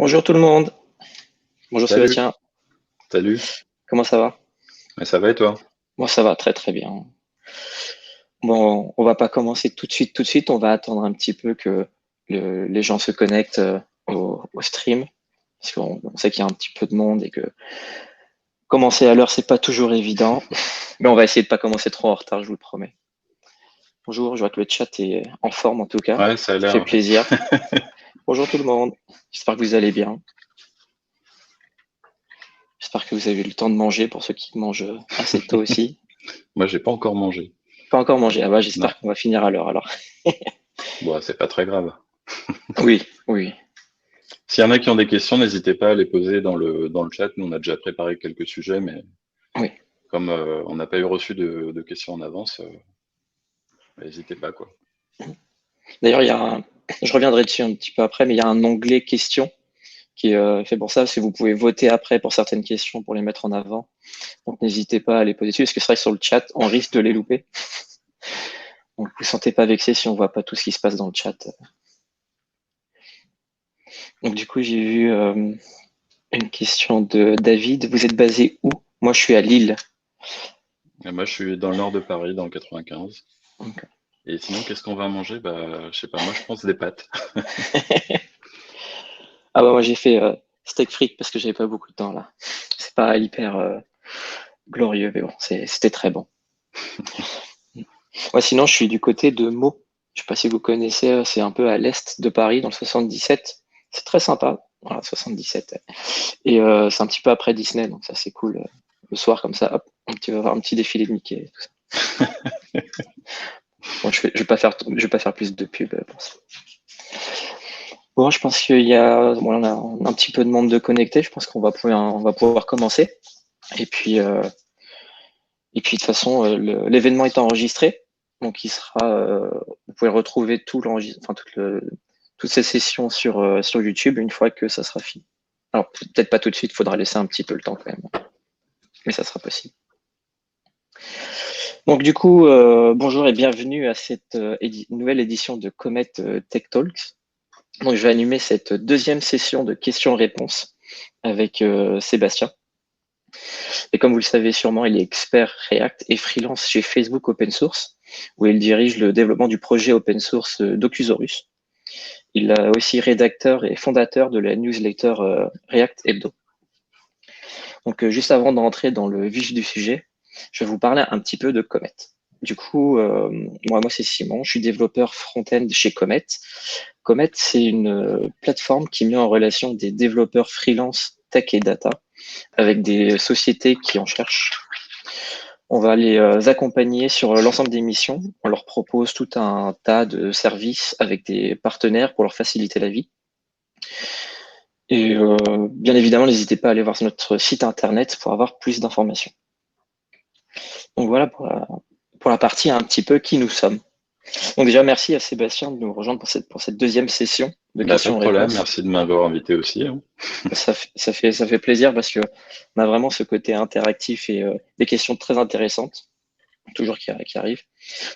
Bonjour tout le monde. Bonjour Salut, Sébastien. salut. Comment ça va? Mais ça va et toi? Moi, ça va très très bien. Bon, on va pas commencer tout de suite, tout de suite. On va attendre un petit peu que les gens se connectent au stream, parce qu'on sait qu'il y a un petit peu de monde et que commencer à l'heure, c'est pas toujours évident. Mais on va essayer de pas commencer trop en retard, je vous le promets. Bonjour, je vois que le chat est en forme en tout cas. Ouais, ça a Ça fait l'air. plaisir. Bonjour tout le monde. J'espère que vous allez bien. J'espère que vous avez eu le temps de manger pour ceux qui mangent assez tôt aussi. Moi, j'ai pas encore mangé. Pas encore mangé. Ah bah, Non. j'espère qu'on va finir à l'heure alors. Bon, c'est pas très grave. Oui, oui. S'il y en a qui ont des questions, n'hésitez pas à les poser dans le chat. Nous, on a déjà préparé quelques sujets, mais Oui. comme on n'a pas eu reçu de questions en avance, n'hésitez pas, quoi. D'ailleurs, je reviendrai dessus un petit peu après, mais il y a un onglet questions qui est fait pour ça, parce que vous pouvez voter après pour certaines questions pour les mettre en avant. Donc n'hésitez pas à les poser dessus, parce que c'est vrai que sur le chat, on risque de les louper. Donc vous ne vous sentez pas vexé si on voit pas tout ce qui se passe dans le chat. Donc du coup, j'ai vu une question de David. Vous êtes basé où? Moi, je suis à Lille. Et moi, je suis dans le nord de Paris, dans le 95. Donc, Et sinon, qu'est-ce qu'on va manger? Bah, je sais pas. Moi, je pense des pâtes. ah bah moi, j'ai fait steak frites parce que j'avais pas beaucoup de temps là. C'est pas hyper glorieux, mais bon, c'était très bon. Ouais, sinon, je suis du côté de Meaux. Je sais pas si vous connaissez, c'est un peu à l'est de Paris, dans le 77. C'est très sympa. Voilà, 77. Et c'est un petit peu après Disney, donc ça c'est cool. Le soir comme ça, hop, tu vas voir un petit défilé de Mickey. Et tout ça. Bon, je vais pas faire plus de pub pour ça. Bon, je pense qu'il y a, bon, on a un petit peu de monde de connecté. Je pense on va pouvoir commencer. Et puis, euh, et puis de toute façon, l'événement est enregistré, donc vous pouvez retrouver tout l'enregistrement, enfin toutes ces sessions sur YouTube une fois que ça sera fini. Alors peut-être pas tout de suite, il faudra laisser un petit peu le temps quand même, mais ça sera possible. Donc du coup, bonjour et bienvenue à cette nouvelle édition de Comet Tech Talks. Donc je vais animer cette deuxième session de questions-réponses avec Sébastien. Et comme vous le savez sûrement, il est expert React et freelance chez Facebook Open Source, où il dirige le développement du projet open source Docusaurus. Il est aussi rédacteur et fondateur de la newsletter React Hebdo. Donc, juste avant d'entrer dans le vif du sujet, je vais vous parler un petit peu de Comet. Du coup, moi c'est Simon, je suis développeur front-end chez Comet. Comet, c'est une plateforme qui met en relation des développeurs freelance tech et data avec des sociétés qui en cherchent. On va les accompagner sur l'ensemble des missions. On leur propose tout un tas de services avec des partenaires pour leur faciliter la vie. Et bien évidemment, n'hésitez pas à aller voir sur notre site internet pour avoir plus d'informations. Donc voilà pour la partie un petit peu qui nous sommes. Donc déjà, merci à Sébastien de nous rejoindre pour cette deuxième session de Bah, pas de problème. questions-réponses. Merci de m'avoir invité aussi, hein. Ça fait plaisir parce que on a vraiment ce côté interactif et des questions très intéressantes, toujours qui arrivent.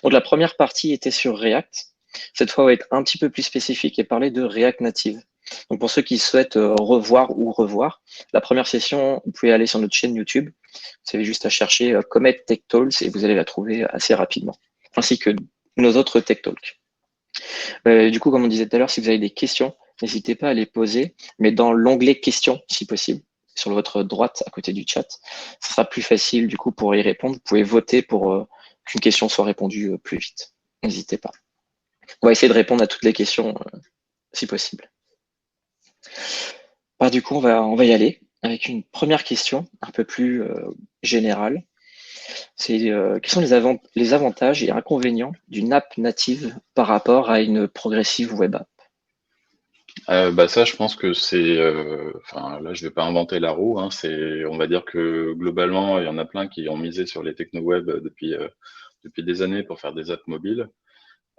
Donc la première partie était sur React. Cette fois, on va être un petit peu plus spécifique et parler de React Native. Donc pour ceux qui souhaitent revoir, la première session, vous pouvez aller sur notre chaîne YouTube. Vous avez juste à chercher Comet Tech Talks et vous allez la trouver assez rapidement, ainsi que nos autres Tech Talks. Du coup, comme on disait tout à l'heure, si vous avez des questions, n'hésitez pas à les poser, mais dans l'onglet questions, si possible, sur votre droite à côté du chat. Ce sera plus facile du coup pour y répondre. Vous pouvez voter pour qu'une question soit répondue plus vite. N'hésitez pas. On va essayer de répondre à toutes les questions si possible. Bah, du coup, on va y aller avec une première question un peu plus générale. C'est quels sont les avantages et inconvénients d'une app native par rapport à une progressive web app? Bah ça, je pense que c'est, enfin là, je vais pas inventer la roue, hein, on va dire que globalement, il y en a plein qui ont misé sur les techno web depuis des années pour faire des apps mobiles,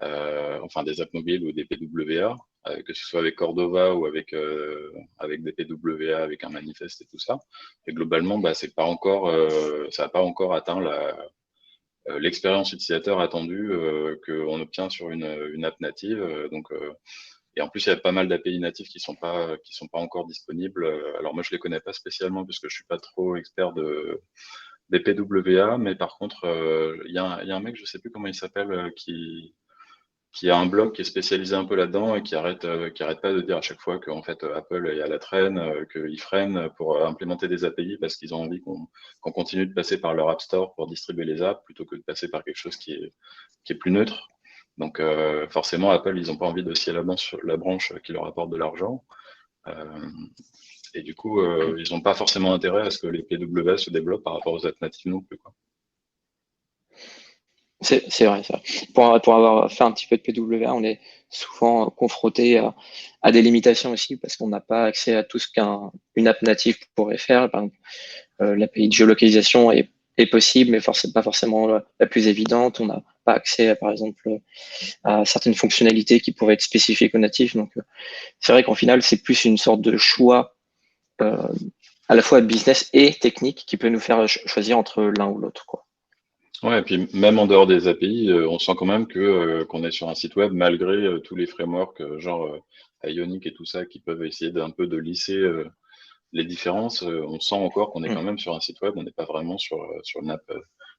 enfin des apps mobiles ou des PWA, que ce soit avec Cordova ou avec des PWA, avec un manifeste et tout ça. Et globalement, bah c'est pas encore, ça n'a pas encore atteint l'expérience utilisateur attendue qu'on obtient sur une app native. Et en plus, il y a pas mal d'API natifs qui sont pas encore disponibles. Alors moi, je les connais pas spécialement puisque je suis pas trop expert des PWA, mais par contre, il y a un mec, je sais plus comment il s'appelle, qui a un blog qui est spécialisé un peu là-dedans et qui arrête pas de dire à chaque fois qu'en fait Apple est à la traîne, qu'ils freinent pour implémenter des API parce qu'ils ont envie qu'on continue de passer par leur App Store pour distribuer les apps plutôt que de passer par quelque chose qui est plus neutre. Donc forcément, Apple, ils n'ont pas envie de scier la branche qui leur apporte de l'argent. Euh, et du coup, ils n'ont pas forcément intérêt à ce que les PWA se développent par rapport aux apps natives non plus, quoi. C'est vrai, c'est vrai. Pour avoir fait un petit peu de PWA, on est souvent confronté à des limitations aussi parce qu'on n'a pas accès à tout ce qu'une app native pourrait faire. Par exemple, l'API de géolocalisation est possible, mais pas forcément la plus évidente. On n'a pas accès, par exemple, à certaines fonctionnalités qui pourraient être spécifiques aux natifs. Donc, c'est vrai qu'en final, c'est plus une sorte de choix euh, à la fois business et technique qui peut nous faire choisir entre l'un ou l'autre, quoi. Ouais, et puis même en dehors des API, on sent quand même qu'on est sur un site web malgré tous les frameworks genre Ionic et tout ça qui peuvent essayer d'un peu de lisser les différences. On sent encore qu'on est Mm. quand même sur un site web, on n'est pas vraiment sur une app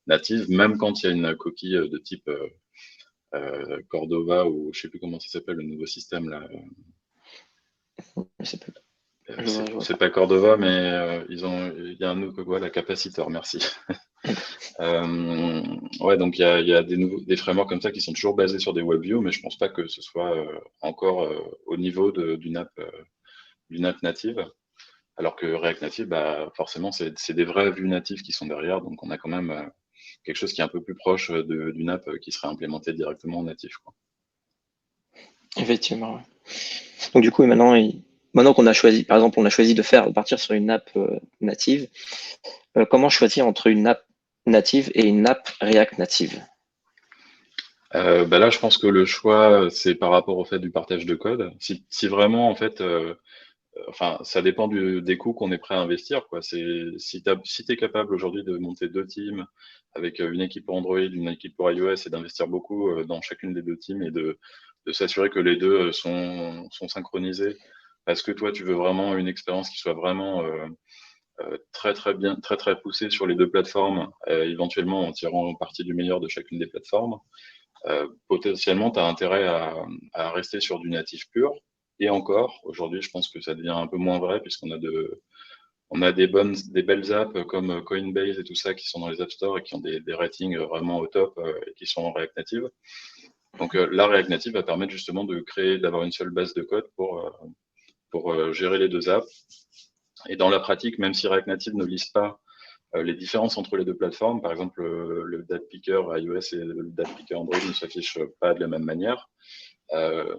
native, même quand il y a une coquille de type Cordova ou je sais plus comment ça s'appelle le nouveau système là. Je sais pas. Euh, Je vois, c'est je vois c'est pas. pas Cordova, mais il y a un nouveau, voilà, capaciteur, merci. Ouais, donc il y a des frameworks comme ça qui sont toujours basés sur des WebView, mais je pense pas que ce soit encore au niveau d'une app native. Alors que React Native, bah, forcément, c'est des vraies vues natives qui sont derrière, donc on a quand même quelque chose qui est un peu plus proche d'une app qui serait implémentée directement en natif, quoi. Effectivement, ouais. Donc du coup, maintenant qu'on a choisi, par exemple, on a choisi de partir sur une app native, comment choisir entre une app native et une app React Native? Bah là, je pense que le choix, c'est par rapport au fait du partage de code. Si vraiment, en fait, enfin, ça dépend des coûts qu'on est prêt à investir, quoi. Si t'es capable aujourd'hui de monter deux teams avec une équipe pour Android, une équipe pour iOS et d'investir beaucoup dans chacune des deux teams et de s'assurer que les deux sont synchronisés parce que toi, tu veux vraiment une expérience qui soit vraiment très très bien, très très poussée sur les deux plateformes, éventuellement en tirant parti du meilleur de chacune des plateformes. Potentiellement, tu as intérêt à rester sur du natif pur. Et encore, aujourd'hui, je pense que ça devient un peu moins vrai puisqu'on a des belles apps comme Coinbase et tout ça qui sont dans les App Store et qui ont des ratings vraiment au top et qui sont en React Native. Donc la React Native va permettre justement d'avoir une seule base de code pour gérer les deux apps. Et dans la pratique, même si React Native ne lise pas les différences entre les deux plateformes, par exemple, le date picker iOS et le date picker Android ne s'affichent pas de la même manière. Euh,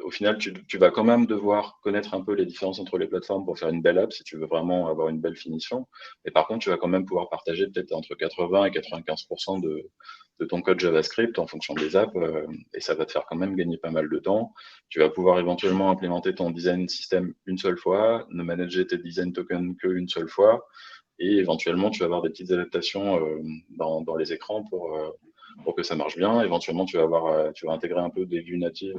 Au final, tu vas quand même devoir connaître un peu les différences entre les plateformes pour faire une belle app si tu veux vraiment avoir une belle finition. Et par contre, tu vas quand même pouvoir partager peut-être entre 80 et 95% de ton code JavaScript en fonction des apps, et ça va te faire quand même gagner pas mal de temps. Tu vas pouvoir éventuellement implémenter ton design system une seule fois, ne manager tes design tokens qu'une seule fois, et éventuellement, tu vas avoir des petites adaptations dans les écrans pour que ça marche bien. Éventuellement, tu vas intégrer un peu des vues natives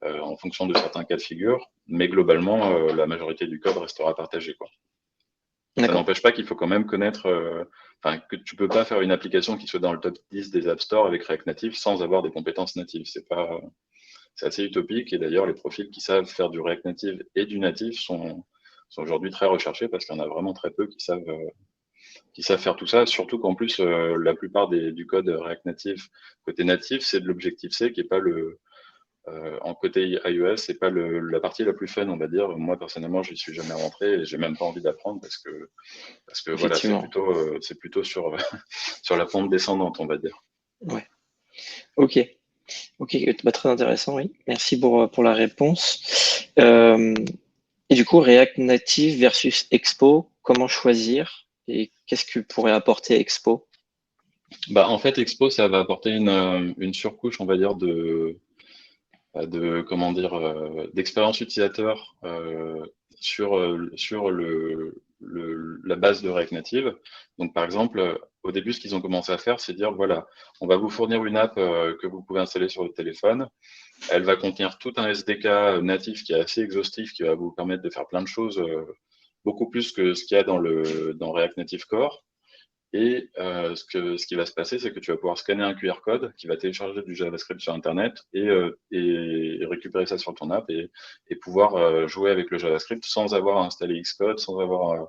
en fonction de certains cas de figure, mais globalement, la majorité du code restera partagé, quoi. Ça D'accord. n'empêche pas qu'il faut quand même connaître, enfin, que tu peux pas faire une application qui soit dans le top 10 des App Store avec React Native sans avoir des compétences natives. C'est assez utopique et d'ailleurs, les profils qui savent faire du React Native et du native sont aujourd'hui très recherchés parce qu'il y en a vraiment très peu qui savent faire tout ça, surtout qu'en plus, la plupart du code React Native côté natif, c'est de l'Objective-C qui est pas en côté iOS, c'est pas la partie la plus fun, on va dire. Moi, personnellement, je n'y suis jamais rentré et j'ai même pas envie d'apprendre parce que voilà, Effectivement. c'est plutôt sur, sur la pente descendante, on va dire. Ouais. Ok. Ok. Bah, très intéressant, oui. Merci pour la réponse. Et du coup, React Native versus Expo, comment choisir et qu'est-ce que pourrait apporter Expo? Bah, en fait, Expo, ça va apporter une surcouche, on va dire, comment dire, d'expérience utilisateur sur la base de React Native. Donc, par exemple, au début, ce qu'ils ont commencé à faire, c'est dire, voilà, on va vous fournir une app que vous pouvez installer sur votre téléphone. Elle va contenir tout un SDK natif qui est assez exhaustif, qui va vous permettre de faire plein de choses, beaucoup plus que ce qu'il y a dans React Native Core. Et ce qui va se passer, c'est que tu vas pouvoir scanner un QR code qui va télécharger du JavaScript sur Internet et récupérer ça sur ton app et pouvoir jouer avec le JavaScript sans avoir à installer Xcode, sans avoir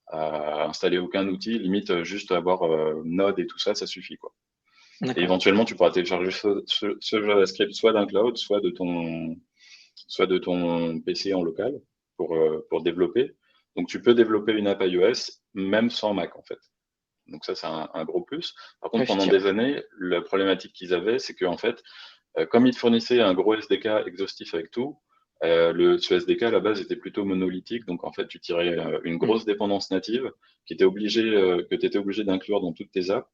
à installer aucun outil, limite juste avoir Node et tout ça, ça suffit, quoi. Et D'accord. éventuellement, tu pourras télécharger ce JavaScript soit d'un cloud, soit de ton PC en local pour développer. Donc, tu peux développer une app iOS même sans Mac, en fait. Donc ça, c'est un gros plus. Par Oui, contre, pendant effectivement. des années, la problématique qu'ils avaient, c'est qu'en fait, comme ils fournissaient un gros SDK exhaustif avec tout, ce SDK à la base était plutôt monolithique. Donc en fait, tu tirais une Hmm. grosse dépendance native que tu étais obligé d'inclure dans toutes tes apps.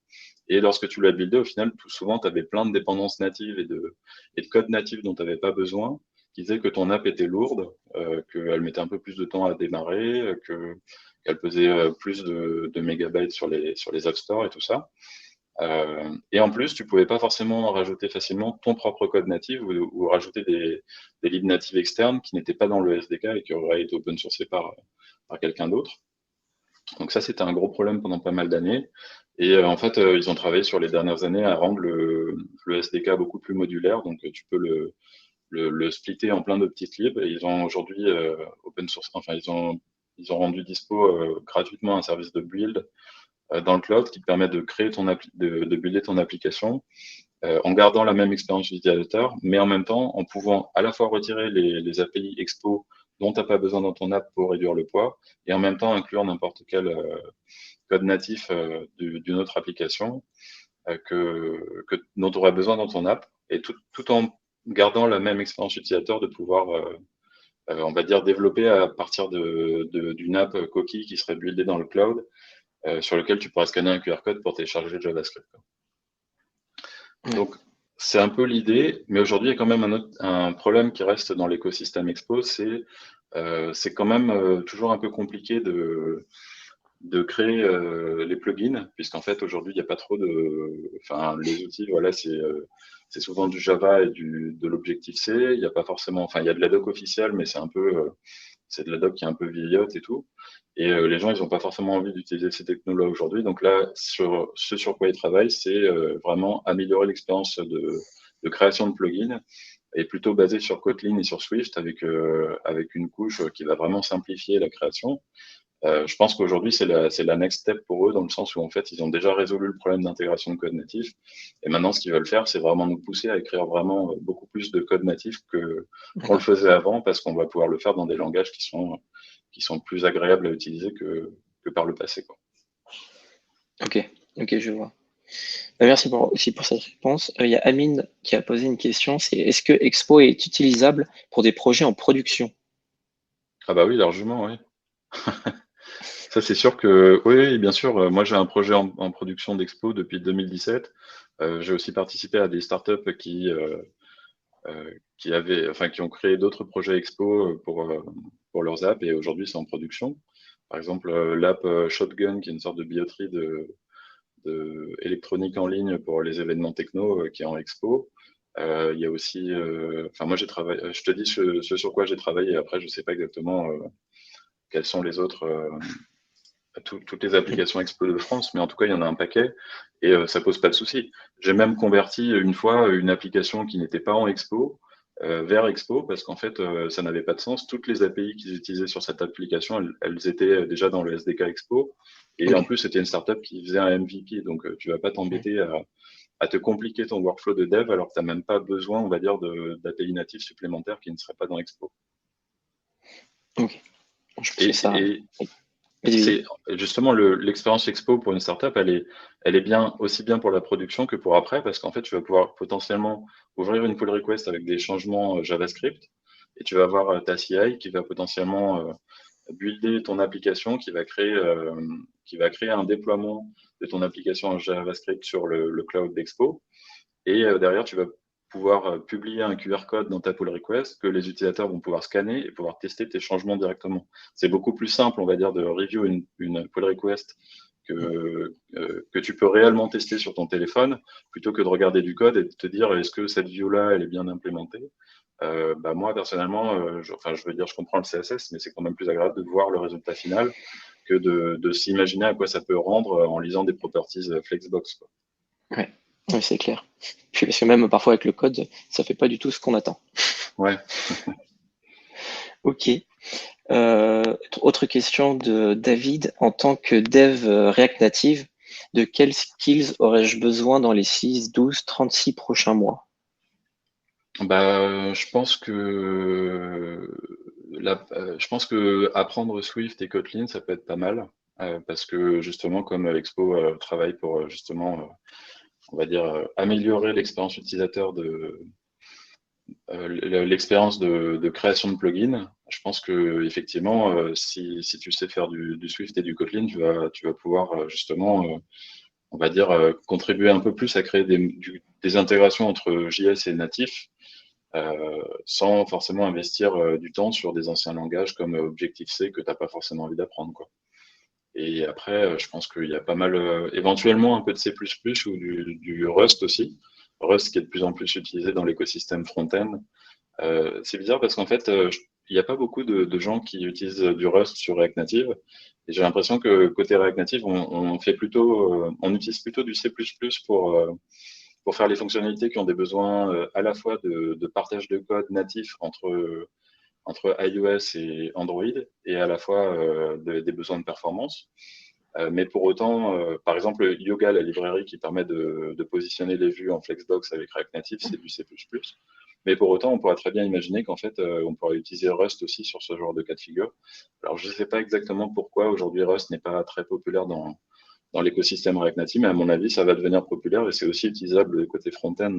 Et lorsque tu l'as buildé, au final, tout souvent, tu avais plein de dépendances natives et de code natif dont tu n'avais pas besoin, qui disaient que ton app était lourde, qu'elle mettait un peu plus de temps à démarrer, qu'elle pesait plus de mégabytes sur les App Store et tout ça. Et en plus, tu pouvais pas forcément rajouter facilement ton propre code natif ou rajouter des libs natives externes qui n'étaient pas dans le SDK et qui auraient été open sourcés par quelqu'un d'autre. Donc ça, c'était un gros problème pendant pas mal d'années. Et en fait, ils ont travaillé sur les dernières années à rendre le SDK beaucoup plus modulaire. Donc tu peux le splitter en plein de petites libs. Et ils ont aujourd'hui open source, enfin ils ont rendu dispo gratuitement un service de build dans le cloud qui te permet de créer de builder ton application en gardant la même expérience utilisateur, mais en même temps en pouvant à la fois retirer les API Expo dont tu n'as pas besoin dans ton app pour réduire le poids, et en même temps inclure n'importe quel code natif d'une autre application dont tu aurais besoin dans ton app, et tout en gardant la même expérience utilisateur de pouvoir, on va dire, développer à partir d'une app coquille qui serait buildée dans le cloud, sur lequel tu pourras scanner un QR code pour télécharger le JavaScript, quoi. Ouais. Donc, c'est un peu l'idée, mais aujourd'hui, il y a quand même un problème qui reste dans l'écosystème Expo, c'est quand même toujours un peu compliqué de créer les plugins, puisqu'en fait, aujourd'hui, il n'y a pas trop de... Enfin, les outils, voilà, c'est souvent du Java et de l'Objective-C. Il n'y a pas forcément... Enfin, il y a de la doc officielle, mais c'est de la doc qui est un peu vieillotte et tout. Et les gens, ils n'ont pas forcément envie d'utiliser ces technos-là aujourd'hui. Donc là, ce sur quoi ils travaillent, c'est vraiment améliorer l'expérience de création de plugins et plutôt basé sur Kotlin et sur Swift avec une couche qui va vraiment simplifier la création. Je pense qu'aujourd'hui, c'est la next step pour eux, dans le sens où, en fait, ils ont déjà résolu le problème d'intégration de code natif. Et maintenant, ce qu'ils veulent faire, c'est vraiment nous pousser à écrire vraiment beaucoup plus de code natif qu'on le D'accord. faisait avant, parce qu'on va pouvoir le faire dans des langages qui sont plus agréables à utiliser que par le passé, quoi. Ok. Ok, je vois. Merci aussi pour cette réponse. Il y a Amine qui a posé une question, c'est est-ce que Expo est utilisable pour des projets en production? Ah bah oui, largement, oui. Ça, c'est sûr que, oui, oui, bien sûr. Moi, j'ai un projet en production d'Expo depuis 2017. J'ai aussi participé à des startups qui ont créé d'autres projets Expo pour leurs apps et aujourd'hui, c'est en production. Par exemple, l'app Shotgun, qui est une sorte de billetterie de électronique en ligne pour les événements techno qui est en Expo. Il y a aussi, enfin, moi, j'ai travaillé, je te dis ce sur quoi j'ai travaillé. Après, je sais pas exactement quels sont les autres. Toutes les applications Expo de France, mais en tout cas, il y en a un paquet et ça pose pas de souci. J'ai même converti une fois une application qui n'était pas en Expo vers Expo parce qu'en fait, ça n'avait pas de sens. Toutes les API qu'ils utilisaient sur cette application, elles étaient déjà dans le SDK Expo et en Ok. plus, c'était une startup qui faisait un MVP, donc tu vas pas t'embêter à te compliquer ton workflow de dev alors que tu n'as même pas besoin, on va dire, d'API natifs supplémentaires qui ne seraient pas dans Expo. Ok. Je pense que Et, ça. et, Vas-y. c'est justement l'expérience expo pour une startup, elle est bien aussi bien pour la production que pour après, parce qu'en fait, tu vas pouvoir potentiellement ouvrir une pull request avec des changements JavaScript, et tu vas avoir ta CI qui va potentiellement builder ton application, qui va créer un déploiement de ton application en JavaScript sur le cloud d'Expo. Et derrière, tu vas pouvoir publier un QR code dans ta pull request que les utilisateurs vont pouvoir scanner et pouvoir tester tes changements directement. C'est beaucoup plus simple, on va dire, de review une pull request que tu peux réellement tester sur ton téléphone, plutôt que de regarder du code et de te dire est-ce que cette view-là, elle est bien implémentée. Moi, personnellement, je veux dire, je comprends le CSS, mais c'est quand même plus agréable de voir le résultat final que de s'imaginer à quoi ça peut rendre en lisant des properties Flexbox, quoi. Ouais, ouais, c'est clair. Puis parce que même parfois avec le code, ça fait pas du tout ce qu'on attend. Ouais. Ok. Autre question de David. En tant que dev React Native, de quels skills aurais-je besoin dans les 6, 12, 36 prochains mois? Je pense que apprendre Swift et Kotlin, ça peut être pas mal, parce que justement, comme Expo travaille pour justement, on va dire, améliorer l'expérience utilisateur l'expérience de création de plugins. Je pense que effectivement, si tu sais faire du Swift et du Kotlin, tu vas pouvoir justement, on va dire, contribuer un peu plus à créer des intégrations entre JS et natif, sans forcément investir du temps sur des anciens langages comme Objective-C que tu n'as pas forcément envie d'apprendre, quoi. Et après, je pense qu'il y a pas mal, éventuellement un peu de C++ ou du Rust aussi. Rust qui est de plus en plus utilisé dans l'écosystème front-end. C'est bizarre parce qu'en fait, il n'y a pas beaucoup de gens qui utilisent du Rust sur React Native. Et j'ai l'impression que côté React Native, on utilise plutôt du C++ pour faire les fonctionnalités qui ont des besoins à la fois de partage de code natif entre iOS et Android et à la fois des besoins de performance. Mais pour autant, par exemple, Yoga, la librairie qui permet de positionner les vues en Flexbox avec React Native, c'est du C++. Mais pour autant, on pourrait très bien imaginer qu'en fait, on pourrait utiliser Rust aussi sur ce genre de cas de figure. Alors, je ne sais pas exactement pourquoi aujourd'hui Rust n'est pas très populaire dans l'écosystème React Native, mais à mon avis, ça va devenir populaire et c'est aussi utilisable côté front-end.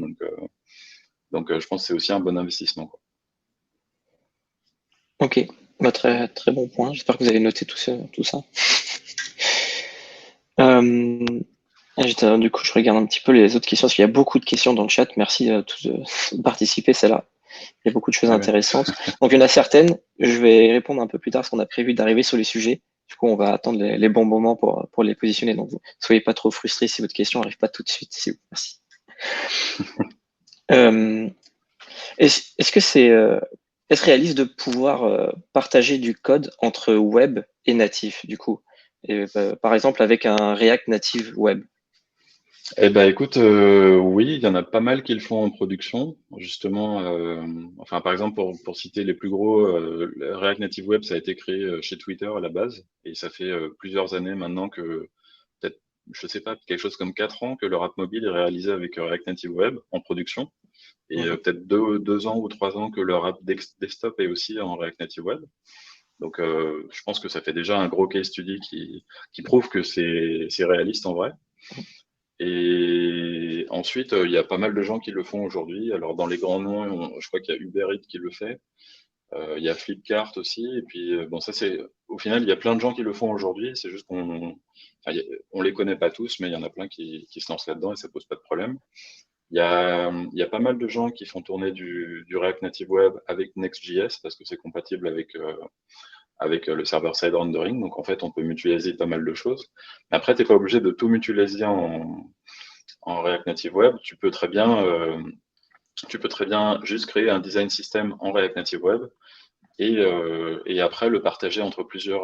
Donc, je pense que c'est aussi un bon investissement, quoi. Ok, très, très bon point. J'espère que vous avez noté tout ça. Euh, du coup, je regarde un petit peu les autres questions, parce qu'il y a beaucoup de questions dans le chat. Merci à tous de participer, c'est là. Il y a beaucoup de choses Ah ouais. intéressantes. Donc, il y en a certaines, je vais répondre un peu plus tard, parce qu'on a prévu d'arriver sur les sujets. Du coup, on va attendre les bons moments pour les positionner. Donc, soyez pas trop frustrés si votre question n'arrive pas tout de suite. Merci. Euh, est-ce que est-ce réaliste de pouvoir partager du code entre web et natif, du coup? Et, par exemple, avec un React Native Web. Eh ben, écoute, oui, il y en a pas mal qui le font en production, justement. Enfin, par exemple, pour citer les plus gros, le React Native Web, ça a été créé chez Twitter à la base, et ça fait plusieurs années maintenant que, peut-être, je sais pas, quelque chose comme 4 ans que leur app mobile est réalisé avec React Native Web en production, et Mhm. peut-être 2 ans ou 3 ans que leur app desktop est aussi en React Native Web. Donc, je pense que ça fait déjà un gros case study qui prouve que c'est réaliste en vrai. Et ensuite, il y a pas mal de gens qui le font aujourd'hui. Alors, dans les grands noms, je crois qu'il y a Uber Eats qui le fait. Il y a Flipkart aussi. Et puis, bon, ça, au final, il y a plein de gens qui le font aujourd'hui. C'est juste enfin, on les connaît pas tous, mais il y en a plein qui se lancent là-dedans et ça pose pas de problème. Il y a pas mal de gens qui font tourner du React Native Web avec Next.js parce que c'est compatible avec le server-side rendering. Donc, en fait, on peut mutualiser pas mal de choses. Mais après, tu n'es pas obligé de tout mutualiser en React Native Web. Tu peux très bien juste créer un design system en React Native Web et après le partager entre plusieurs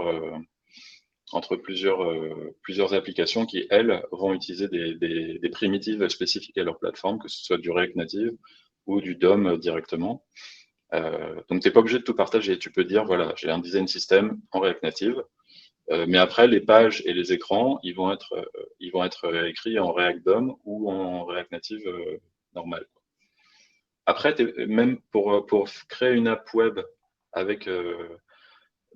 applications qui, elles, vont utiliser des primitives spécifiques à leur plateforme, que ce soit du React Native ou du DOM directement. Donc, tu n'es pas obligé de tout partager. Tu peux dire, voilà, j'ai un design system en React Native, mais après, les pages et les écrans, ils vont être écrits en React DOM ou en React Native normal. Après, même pour créer une app web avec,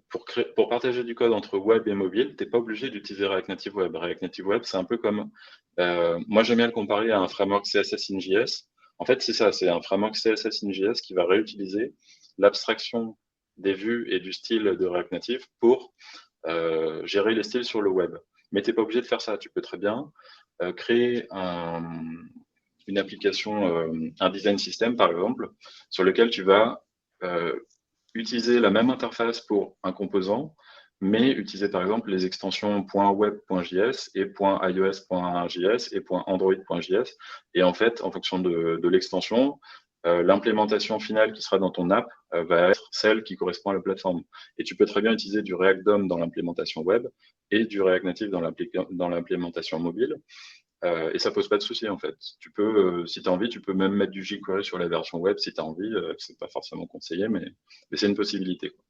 pour partager du code entre web et mobile, tu n'es pas obligé d'utiliser React Native Web. React Native Web, c'est un peu comme, moi j'aime bien le comparer à un framework CSS in JS. En fait, c'est ça, c'est un framework CSS in JS qui va réutiliser l'abstraction des vues et du style de React Native pour gérer les styles sur le web. Mais tu n'es pas obligé de faire ça. Tu peux très bien créer une application, un design system par exemple, sur lequel tu vas utiliser la même interface pour un composant, mais utiliser par exemple les extensions .web.js et .ios.js et .android.js. Et en fait, en fonction de l'extension, l'implémentation finale qui sera dans ton app va être celle qui correspond à la plateforme. Et tu peux très bien utiliser du React DOM dans l'implémentation web et du React Native dans l'implémentation mobile. Et ça pose pas de souci en fait. Tu peux, si tu as envie, tu peux même mettre du jQuery sur la version web si tu as envie. C'est pas forcément conseillé, mais c'est une possibilité, quoi.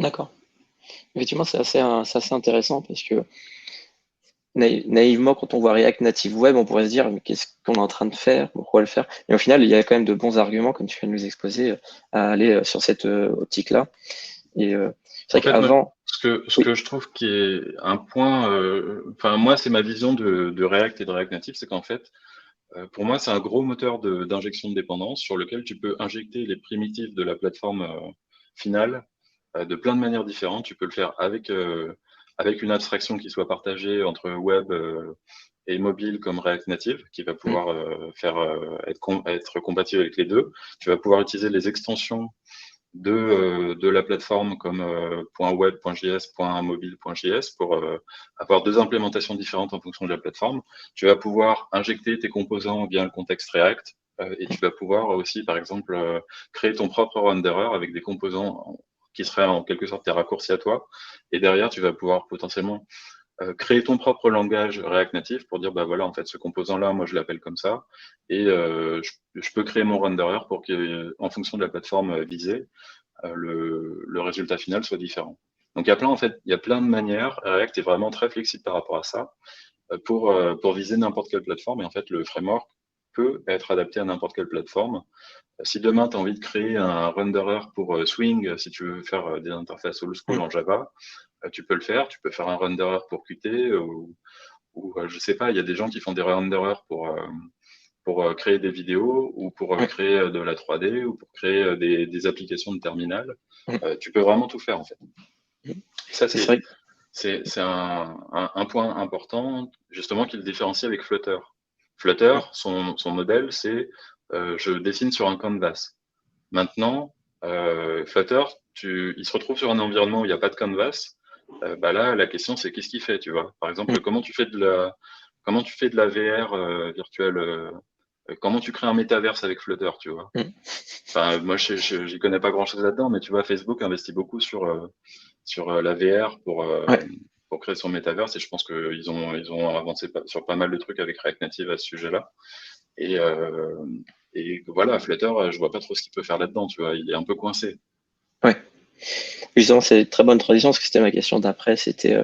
D'accord. Effectivement, c'est assez intéressant parce que naïvement, quand on voit React Native Web, on pourrait se dire, mais qu'est-ce qu'on est en train de faire? Pourquoi le faire? Et au final, il y a quand même de bons arguments, comme tu viens de nous exposer, à aller sur cette optique-là. Et c'est En vrai fait, moi, qu'avant, ce oui, que je trouve qui est un point, enfin moi, c'est ma vision de React et de React Native, c'est qu'en fait, pour moi, c'est un gros moteur d'injection de dépendance sur lequel tu peux injecter les primitives de la plateforme finale de plein de manières différentes. Tu peux le faire avec une abstraction qui soit partagée entre web et mobile comme React Native, qui va mm, pouvoir être compatible avec les deux. Tu vas pouvoir utiliser les extensions de la plateforme comme .web.js, .mobile.js pour avoir deux implémentations différentes en fonction de la plateforme. Tu vas pouvoir injecter tes composants via le contexte React et tu vas pouvoir aussi, par exemple, créer ton propre renderer avec des composants qui seraient en quelque sorte tes raccourcis à toi. Et derrière, tu vas pouvoir potentiellement créer ton propre langage React Native pour dire, bah voilà, en fait, ce composant-là, moi, je l'appelle comme ça. Et je peux créer mon renderer pour que, en fonction de la plateforme visée, le résultat final soit différent. Donc, il y a plein, en fait, il y a plein de manières. React est vraiment très flexible par rapport à ça pour viser n'importe quelle plateforme. Et en fait, le framework peut être adapté à n'importe quelle plateforme. Si demain, tu as envie de créer un renderer pour Swing, si tu veux faire des interfaces old school mm, en Java, tu peux le faire. Tu peux faire un renderer pour Qt ou je sais pas, il y a des gens qui font des renderers pour créer des vidéos ou pour mm, créer de la 3D ou pour créer des applications de terminal. mm, Tu peux vraiment tout faire en fait. mm. Et ça, C'est vrai. c'est un point important justement qui le différencie avec Flutter. Flutter, Mm, son modèle, c'est je dessine sur un canvas. Maintenant, Flutter, il se retrouve sur un environnement où il n'y a pas de canvas. Bah là, la question c'est qu'est-ce qu'il fait, tu vois? Par exemple, mm, comment tu fais de la VR virtuelle? Comment tu crées un métaverse avec Flutter, tu vois? mm. Enfin, moi, j'y connais pas grand-chose là-dedans, mais tu vois, Facebook investit beaucoup sur la VR Ouais. pour créer son métaverse, et je pense ils ont avancé sur pas mal de trucs avec React Native à ce sujet-là. Et, euh, et voilà, Flutter, je vois pas trop ce qu'il peut faire là-dedans, tu vois, il est un peu coincé. Ouais. Justement, c'est une très bonne transition parce que c'était ma question d'après. C'était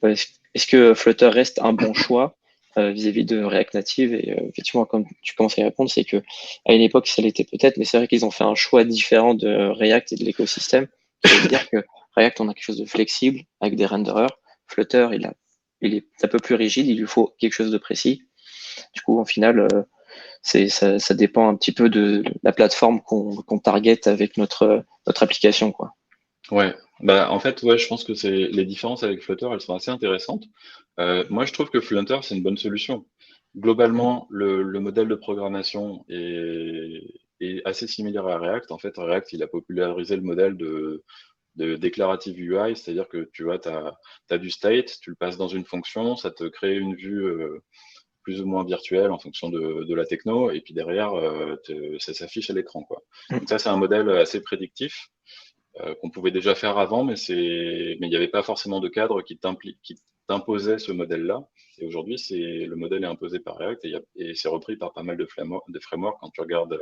est-ce que Flutter reste un bon choix vis-à-vis de React Native? Et effectivement, comme tu commences à y répondre, c'est que à une époque, ça l'était peut-être, mais c'est vrai qu'ils ont fait un choix différent de React et de l'écosystème, qui est de dire que React, on a quelque chose de flexible avec des renderers. Flutter, il est un peu plus rigide, il lui faut quelque chose de précis. Du coup, en final, ça dépend un petit peu de la plateforme qu'on target avec notre application, quoi. Ouais, bah en fait, ouais, je pense que c'est les différences avec Flutter, elles sont assez intéressantes. Moi, je trouve que Flutter, c'est une bonne solution. Globalement, le modèle de programmation est assez similaire à React. En fait, React, il a popularisé le modèle de déclarative UI, c'est-à-dire que tu vois, tu as du state, tu le passes dans une fonction, ça te crée une vue plus ou moins virtuelle en fonction de la techno, et puis derrière, ça s'affiche à l'écran, quoi. Donc ça, c'est un modèle assez prédictif qu'on pouvait déjà faire avant, mais il n'y avait pas forcément de cadre qui t'imposait ce modèle-là. Et aujourd'hui, le modèle est imposé par React et c'est repris par pas mal de frameworks. Quand tu regardes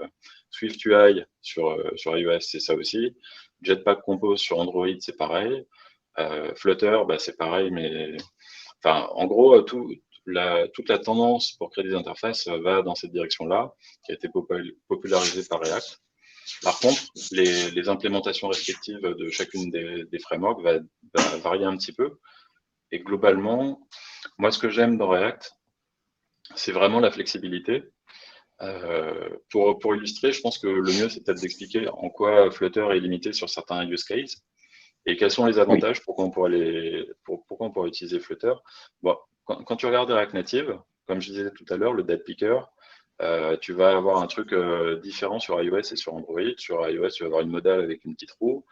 SwiftUI sur iOS, c'est ça aussi. Jetpack Compose sur Android, c'est pareil. Flutter, bah, c'est pareil, mais enfin, en gros, toute la tendance pour créer des interfaces va dans cette direction-là, qui a été popularisée par React. Par contre, les implémentations respectives de chacune des frameworks va varier un petit peu. Et globalement, moi, ce que j'aime dans React, c'est vraiment la flexibilité. Pour illustrer, je pense que le mieux, c'est peut-être d'expliquer en quoi Flutter est limité sur certains use cases et quels sont les Oui. avantages, pourquoi on pourrait utiliser Flutter. Bon, quand tu regardes React Native, comme je disais tout à l'heure, le date picker, tu vas avoir un truc différent sur iOS et sur Android. Sur iOS, tu vas avoir une modale avec une petite roue.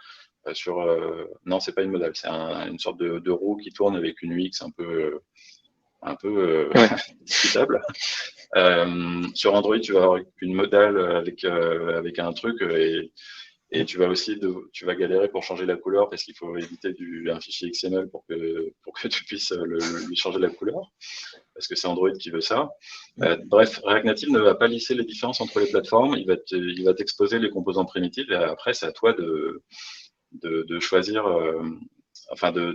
non, c'est pas une modale, c'est une sorte de roue qui tourne avec une UX un peu Ouais. discutable. Sur Android, tu vas avoir une modale avec un truc et tu vas galérer pour changer la couleur parce qu'il faut éditer un fichier XML pour que tu puisses lui changer la couleur parce que c'est Android qui veut ça. Bref, React Native ne va pas lisser les différences entre les plateformes, il va t'exposer les composants primitifs et après c'est à toi de choisir,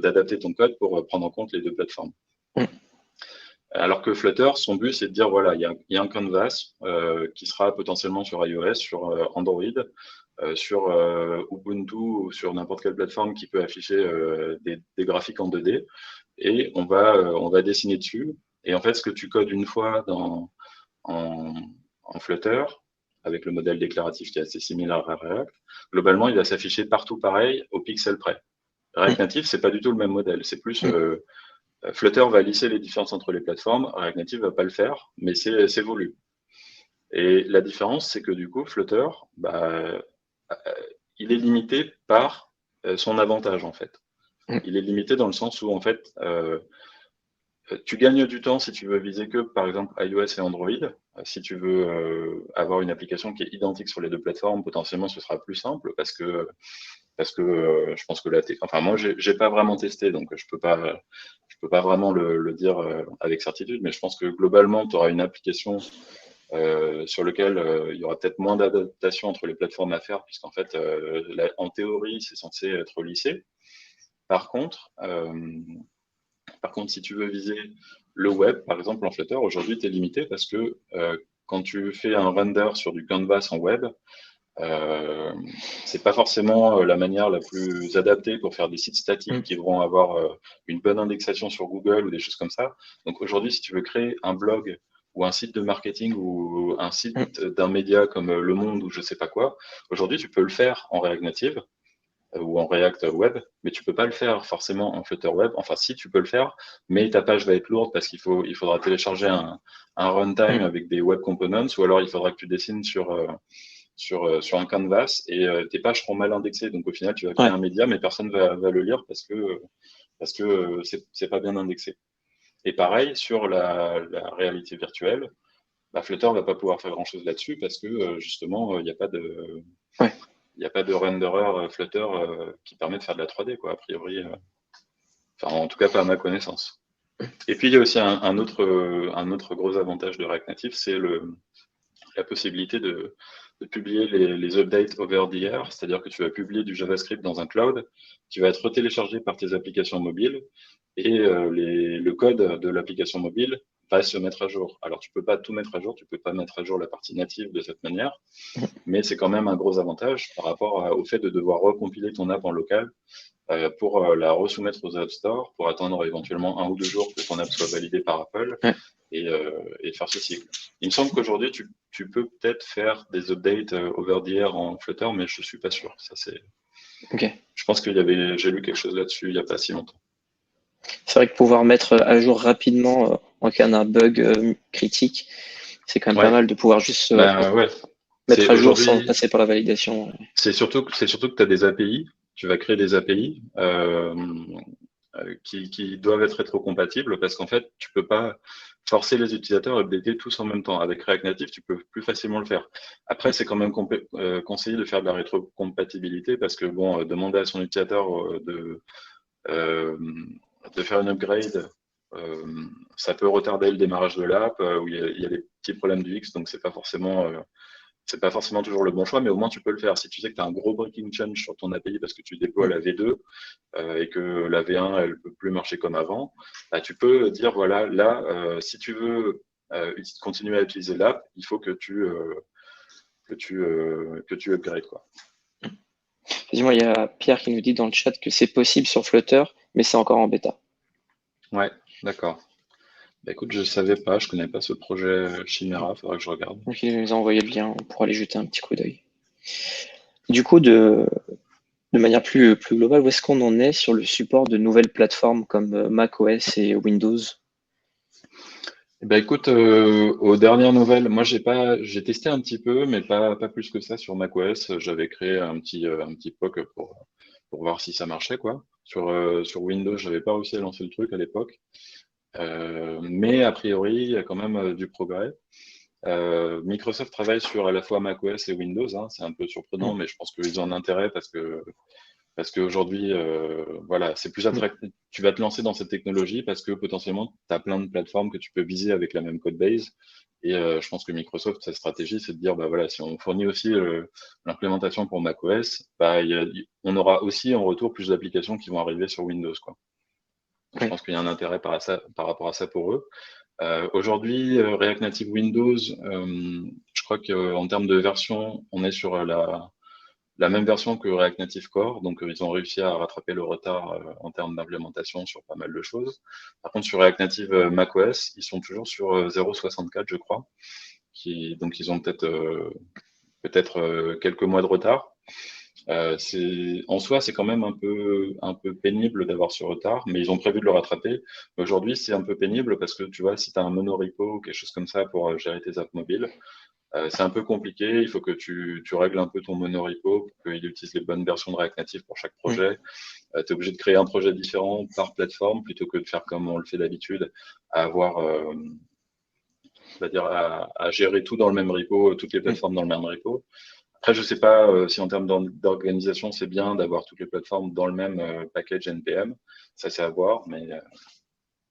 d'adapter ton code pour prendre en compte les deux plateformes. Alors que Flutter, son but, c'est de dire, voilà, il y a un canvas qui sera potentiellement sur iOS, sur Android, sur Ubuntu ou sur n'importe quelle plateforme qui peut afficher des graphiques en 2D. Et on va dessiner dessus. Et en fait, ce que tu codes une fois en Flutter, avec le modèle déclaratif qui est assez similaire à React, globalement, il va s'afficher partout pareil, au pixel près. React Native, c'est pas du tout le même modèle. C'est plus Flutter va lisser les différences entre les plateformes, React Native va pas le faire, mais c'est voulu. Et la différence, c'est que du coup, Flutter, il est limité par son avantage en fait. Il est limité dans le sens où en fait, tu gagnes du temps si tu veux viser que par exemple iOS et Android. Si tu veux avoir une application qui est identique sur les deux plateformes, potentiellement ce sera plus simple parce que je pense que là, enfin moi j'ai pas vraiment testé, donc je peux pas vraiment le dire avec certitude, mais je pense que globalement, tu auras une application sur laquelle il y aura peut-être moins d'adaptation entre les plateformes à faire, puisqu'en fait, en théorie, c'est censé être lissé. Par contre, si tu veux viser le web, par exemple en Flutter, aujourd'hui, tu es limité parce que quand tu fais un render sur du canvas en web, c'est pas forcément la manière la plus adaptée pour faire des sites statiques qui vont avoir une bonne indexation sur Google ou des choses comme ça. Donc aujourd'hui, si tu veux créer un blog ou un site de marketing ou un site d'un média comme Le Monde ou je sais pas quoi, aujourd'hui, tu peux le faire en React Native ou en React Web, mais tu peux pas le faire forcément en Flutter Web. Enfin, si, tu peux le faire, mais ta page va être lourde parce il faudra télécharger un runtime avec des web components, ou alors il faudra que tu dessines sur un canvas et tes pages seront mal indexées. Donc au final, tu vas créer un média, mais personne va le lire parce que c'est pas bien indexé. Et pareil, sur la réalité virtuelle, Flutter va pas pouvoir faire grand-chose là-dessus parce que justement, il n'y a pas de... Il n'y a pas de renderer Flutter qui permet de faire de la 3D, quoi, a priori. Enfin, en tout cas, pas à ma connaissance. Et puis, il y a aussi un autre gros avantage de React Native, c'est la possibilité de publier les updates over the air, c'est-à-dire que tu vas publier du JavaScript dans un cloud qui va être retéléchargé par tes applications mobiles et le code de l'application mobile va se mettre à jour. Alors, tu peux pas tout mettre à jour, tu peux pas mettre à jour la partie native de cette manière, mais c'est quand même un gros avantage par rapport au fait de devoir recompiler ton app en local pour la resoumettre aux App Store, pour attendre éventuellement 1 ou 2 jours que ton app soit validée par Apple et faire ce cycle. Il me semble qu'aujourd'hui, tu peux peut-être faire des updates over the air en Flutter, mais je suis pas sûr. Je pense j'ai lu quelque chose là-dessus il n'y a pas si longtemps. C'est vrai que pouvoir mettre à jour rapidement en cas d'un bug critique, c'est quand même pas mal de pouvoir juste mettre à jour sans passer par la validation. C'est surtout que tu as des API, tu vas créer des API qui doivent être rétrocompatibles parce qu'en fait, tu peux pas forcer les utilisateurs à updater tous en même temps. Avec React Native, tu peux plus facilement le faire. Après, c'est quand même conseillé de faire de la rétrocompatibilité parce que bon, demander à son utilisateur de faire une upgrade, ça peut retarder le démarrage de l'app, où il y a des petits problèmes du X, donc c'est pas forcément toujours le bon choix, mais au moins tu peux le faire. Si tu sais que tu as un gros breaking change sur ton API parce que tu déploies la V2 et que la V1 elle peut plus marcher comme avant, tu peux dire voilà, là, si tu veux continuer à utiliser l'app, il faut que tu upgrades, quoi. Effectivement, il y a Pierre qui nous dit dans le chat que c'est possible sur Flutter, mais c'est encore en bêta. Ouais, d'accord. Écoute, je savais pas, je connais pas ce projet Chimera, il faudra que je regarde. Donc il nous a envoyé le lien pour aller jeter un petit coup d'œil. Du coup, de manière plus globale, où est-ce qu'on en est sur le support de nouvelles plateformes comme macOS et Windows? Écoute, aux dernières nouvelles, moi j'ai testé un petit peu, mais pas plus que ça sur macOS. J'avais créé un petit POC pour voir si ça marchait, quoi. Sur Windows, j'avais pas réussi à lancer le truc à l'époque. Mais a priori, il y a quand même du progrès. Microsoft travaille sur à la fois macOS et Windows, hein. C'est un peu surprenant, mais je pense qu'ils ont un intérêt parce qu'aujourd'hui, voilà, c'est plus attractif. Tu vas te lancer dans cette technologie parce que potentiellement, tu as plein de plateformes que tu peux viser avec la même code base. Et je pense que Microsoft, sa stratégie, c'est de dire, bah voilà, si on fournit aussi l'implémentation pour macOS, bah, on aura aussi en retour plus d'applications qui vont arriver sur Windows, quoi. Donc, je pense qu'il y a un intérêt par rapport à ça pour eux. Aujourd'hui, React Native Windows, je crois qu'en termes de version, on est sur la même version que React Native Core, donc ils ont réussi à rattraper le retard en termes d'implémentation sur pas mal de choses. Par contre, sur React Native macOS, ils sont toujours sur 0.64, je crois, donc ils ont peut-être quelques mois de retard. En soi, c'est quand même un peu pénible d'avoir ce retard, mais ils ont prévu de le rattraper. Aujourd'hui, c'est un peu pénible parce que tu vois, si tu as un monorepo ou quelque chose comme ça pour gérer tes apps mobiles, c'est un peu compliqué. Il faut que tu règles un peu ton monorepo pour qu'il utilise les bonnes versions de React Native pour chaque projet. Tu es obligé de créer un projet différent par plateforme plutôt que de faire comme on le fait d'habitude, à avoir, c'est-à-dire à gérer tout dans le même repo, toutes les plateformes dans le même repo. Après, je sais pas si en termes d'organisation, c'est bien d'avoir toutes les plateformes dans le même package NPM. Ça, c'est à voir, mais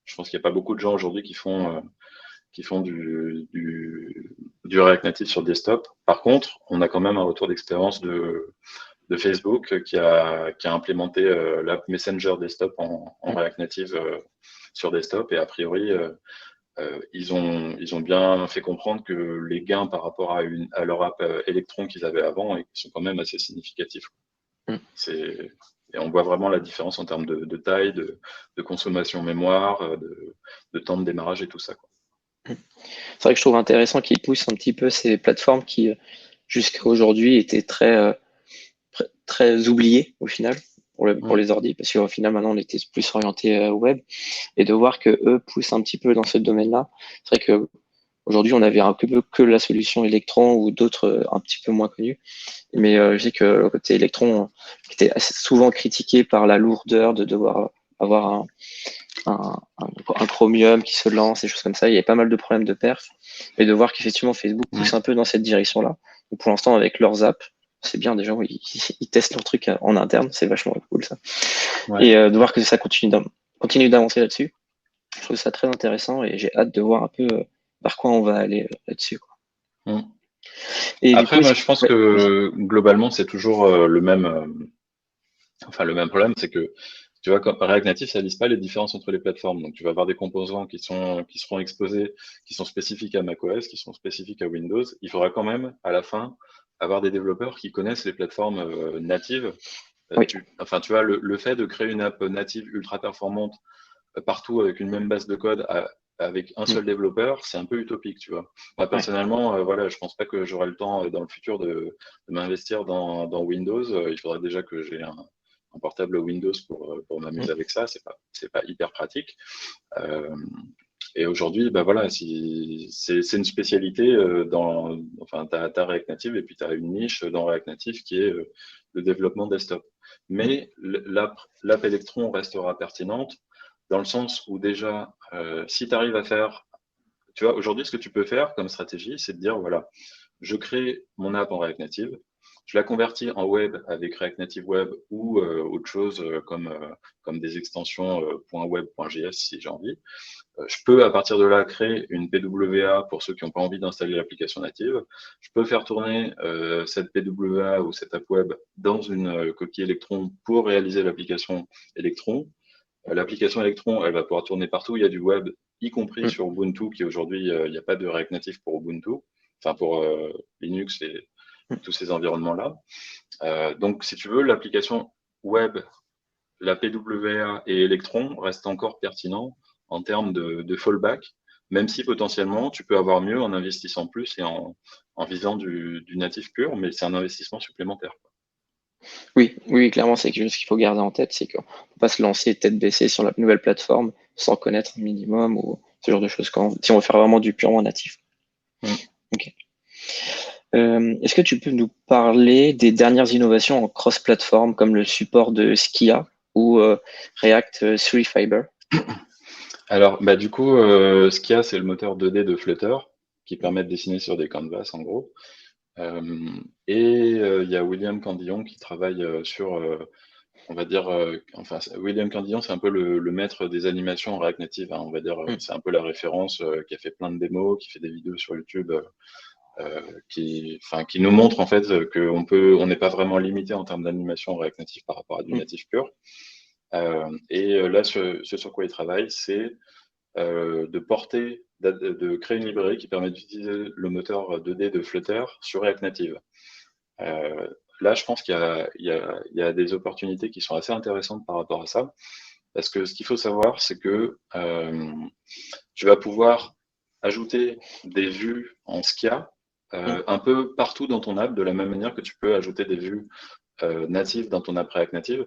je pense qu'il n'y a pas beaucoup de gens aujourd'hui qui font du React Native sur desktop. Par contre, on a quand même un retour d'expérience de Facebook qui a implémenté l'app Messenger Desktop en React Native sur desktop. Et a priori, ils ont bien fait comprendre que les gains par rapport à leur app Electron qu'ils avaient avant sont quand même assez significatifs. Et on voit vraiment la différence en termes de taille, de consommation mémoire, de temps de démarrage et tout ça, quoi. C'est vrai que je trouve intéressant qu'ils poussent un petit peu ces plateformes qui, jusqu'à aujourd'hui, étaient très oubliées au final pour les ordi, parce qu'au final, maintenant, on était plus orienté web, et de voir que eux poussent un petit peu dans ce domaine-là. C'est vrai que aujourd'hui, on avait un peu que la solution Electron ou d'autres un petit peu moins connus. Mais je sais que le côté Electron était assez souvent critiqué par la lourdeur de devoir avoir un Chromium qui se lance, des choses comme ça. Il y a pas mal de problèmes de perf. Et de voir qu'effectivement Facebook pousse un peu dans cette direction-là. Donc pour l'instant, avec leurs apps, c'est bien, des gens, ils testent leur truc en interne, c'est vachement cool ça. Ouais. Et de voir que ça continue d'avancer là-dessus, je trouve ça très intéressant et j'ai hâte de voir un peu vers quoi on va aller là-dessus, quoi. Et Après, du coup, moi, je pense que globalement, c'est toujours le même problème, c'est que tu vois, comme React Native, ça liste pas les différences entre les plateformes. Donc, tu vas avoir des composants qui seront exposés, qui sont spécifiques à macOS, qui sont spécifiques à Windows. Il faudra quand même, à la fin, avoir des développeurs qui connaissent les plateformes natives. oui. Tu vois, le fait de créer une app native ultra performante partout avec une même base de code avec un seul développeur, c'est un peu utopique, tu vois. Moi, personnellement, voilà, je pense pas que j'aurai le temps dans le futur de m'investir dans Windows. Il faudrait déjà que j'ai un portable Windows pour m'amuser avec ça. C'est pas hyper pratique. Et aujourd'hui, bah voilà, c'est une spécialité enfin, t'as React Native et puis tu as une niche dans React Native qui est le développement desktop. Mais l'app Electron restera pertinente dans le sens où déjà, si tu arrives à faire, tu vois, aujourd'hui, ce que tu peux faire comme stratégie, c'est de dire, voilà, je crée mon app en React Native, je la convertis en web avec React Native Web ou autre chose comme des extensions .web, .js si j'ai envie. Je peux à partir de là créer une PWA pour ceux qui n'ont pas envie d'installer l'application native. Je peux faire tourner cette PWA ou cette app web dans une coquille Electron pour réaliser l'application Electron. L'application Electron, elle va pouvoir tourner partout. Il y a du web, y compris sur Ubuntu, qui aujourd'hui, il n'y a pas de React Native pour Ubuntu, enfin pour Linux et tous ces environnements-là. Donc, si tu veux, l'application web, la PWA et Electron restent encore pertinents en termes de fallback, même si potentiellement, tu peux avoir mieux en investissant plus et en visant du natif pur, mais c'est un investissement supplémentaire. Oui, clairement, c'est quelque chose qu'il faut garder en tête, c'est qu'on ne peut pas se lancer tête baissée sur la nouvelle plateforme sans connaître un minimum ou ce genre de choses si on veut faire vraiment du purement natif. Ok. Est-ce que tu peux nous parler des dernières innovations en cross-platform comme le support de Skia ou React 3 Fiber? Alors, bah, du coup, ce qu'il y a, c'est le moteur 2D de Flutter qui permet de dessiner sur des canvas, en gros. Il y a William Candillon qui travaille sur, on va dire, enfin, William Candillon, c'est un peu le maître des animations en React Native, hein, on va dire, Mm. c'est un peu la référence, qui a fait plein de démos, qui fait des vidéos sur YouTube, qui nous montre en fait on n'est pas vraiment limité en termes d'animation en React Native par rapport à du Mm. native pur. Là, ce sur quoi il travaille, c'est de porter, de créer une librairie qui permet d'utiliser le moteur 2D de Flutter sur React Native. Euh, Là, je pense qu'il y a des opportunités qui sont assez intéressantes par rapport à ça, parce que ce qu'il faut savoir, c'est que tu vas pouvoir ajouter des vues en Skia Mm. un peu partout dans ton app, de la même manière que tu peux ajouter des vues natives dans ton app React Native.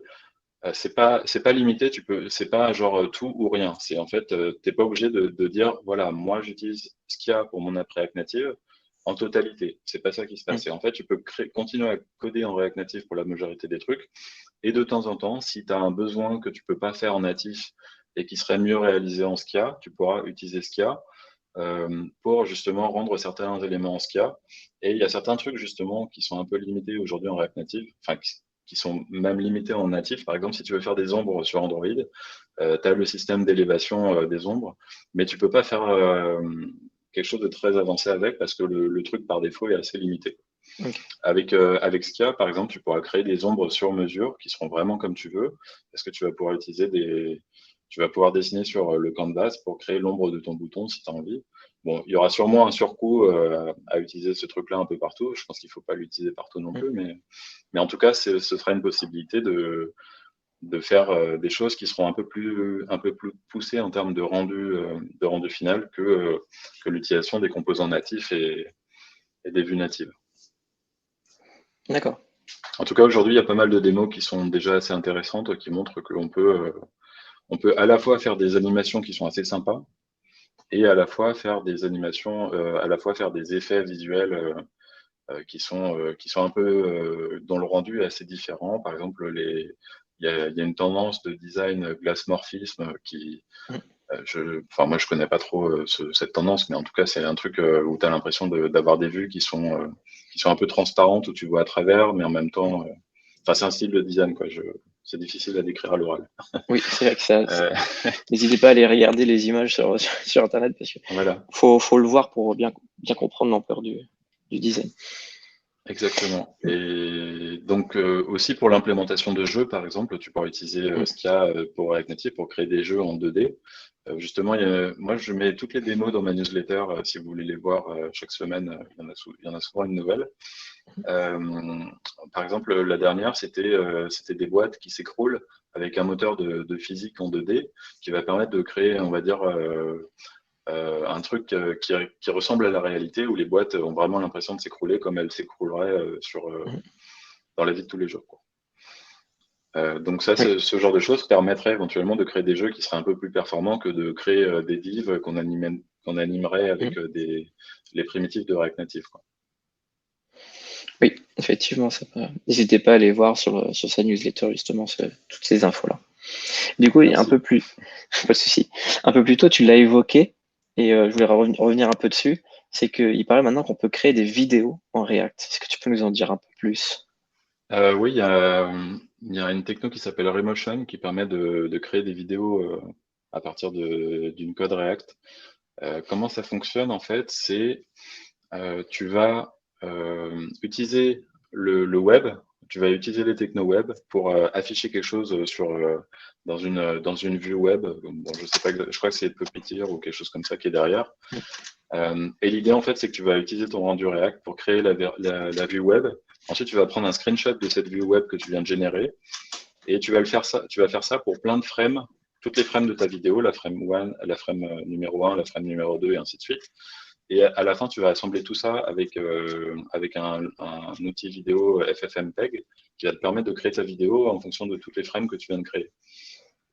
C'est pas limité, c'est pas genre tout ou rien. C'est en fait, t'es pas obligé de dire, voilà, moi j'utilise Skia pour mon app React Native en totalité. C'est pas ça qui se Mm. passe. Et en fait, tu peux continuer à coder en React Native pour la majorité des trucs. Et de temps en temps, si tu as un besoin que tu peux pas faire en natif et qui serait mieux réalisé en Skia, tu pourras utiliser Skia pour justement rendre certains éléments en Skia. Et il y a certains trucs justement qui sont un peu limités aujourd'hui en React Native, enfin qui sont même limités en natif. Par exemple, si tu veux faire des ombres sur Android, tu as le système d'élévation des ombres, mais tu peux pas faire quelque chose de très avancé avec parce que le truc par défaut est assez limité. Ok. Avec Skia, par exemple, tu pourras créer des ombres sur mesure qui seront vraiment comme tu veux, parce que tu vas pouvoir tu vas pouvoir dessiner sur le canvas pour créer l'ombre de ton bouton si tu as envie. Bon, il y aura sûrement un surcoût à utiliser ce truc-là un peu partout. Je pense qu'il ne faut pas l'utiliser partout non Mm. plus, mais en tout cas, ce sera une possibilité de faire des choses qui seront un peu plus poussées en termes de rendu final que l'utilisation des composants natifs et des vues natives. D'accord. En tout cas, aujourd'hui, il y a pas mal de démos qui sont déjà assez intéressantes, qui montrent on peut à la fois faire des animations qui sont assez sympas et à la fois faire des animations, à la fois faire des effets visuels qui sont un peu, dont le rendu est assez différent. Par exemple, il y a une tendance de design glass morphisme Mm. enfin, moi, je connais pas trop cette tendance, mais en tout cas, c'est un truc où tu as l'impression d'avoir des vues qui sont un peu transparentes, où tu vois à travers, mais en même Mm. temps, enfin, c'est un style de design, quoi. C'est difficile à décrire à l'oral. Oui, c'est vrai que ça. Euh, N'hésitez pas à aller regarder les images sur Internet parce que voilà, faut le voir pour bien comprendre l'ampleur du design. exactement. Et donc, aussi pour l'implémentation de jeux, par exemple, tu pourras utiliser Mm. Skia pour React Native pour créer des jeux en 2D. Justement, moi, je mets toutes les démos dans ma newsletter. Si vous voulez les voir chaque semaine, il y en a souvent une nouvelle. Euh, Par exemple, la dernière, c'était des boîtes qui s'écroulent avec un moteur de physique en 2D qui va permettre de créer, on va dire, un truc qui ressemble à la réalité où les boîtes ont vraiment l'impression de s'écrouler comme elles s'écrouleraient Mm. dans la vie de tous les jours, quoi. Donc ça, Oui. ce genre de choses permettrait éventuellement de créer des jeux qui seraient un peu plus performants que de créer des divs qu'on animerait avec Mm. les primitifs de React Native, quoi. Oui, effectivement, ça peut. N'hésitez pas à aller voir sur sa newsletter justement toutes ces infos-là. Du coup, il y a un Merci. peu plus, pas de souci, un peu plus tôt, tu l'as évoqué et je voulais revenir un peu dessus. C'est qu'il paraît maintenant qu'on peut créer des vidéos en React. Est-ce que tu peux nous en dire un peu plus? Oui, il y a une techno qui s'appelle Remotion qui permet de créer des vidéos à partir d'une code React. Comment ça fonctionne en fait? Tu vas utiliser le web, tu vas utiliser les techno web pour afficher quelque chose dans une vue web. Bon, je sais pas, je crois que c'est Puppeteer ou quelque chose comme ça qui est derrière. Et l'idée, en fait, c'est que tu vas utiliser ton rendu React pour créer la vue web. Ensuite, tu vas prendre un screenshot de cette vue web que tu viens de générer et tu vas faire ça pour plein de frames, toutes les frames de ta vidéo, la frame 1, la frame numéro 1, la frame numéro 2 et ainsi de suite. Et à la fin, tu vas assembler tout ça avec un outil vidéo FFmpeg qui va te permettre de créer ta vidéo en fonction de toutes les frames que tu viens de créer.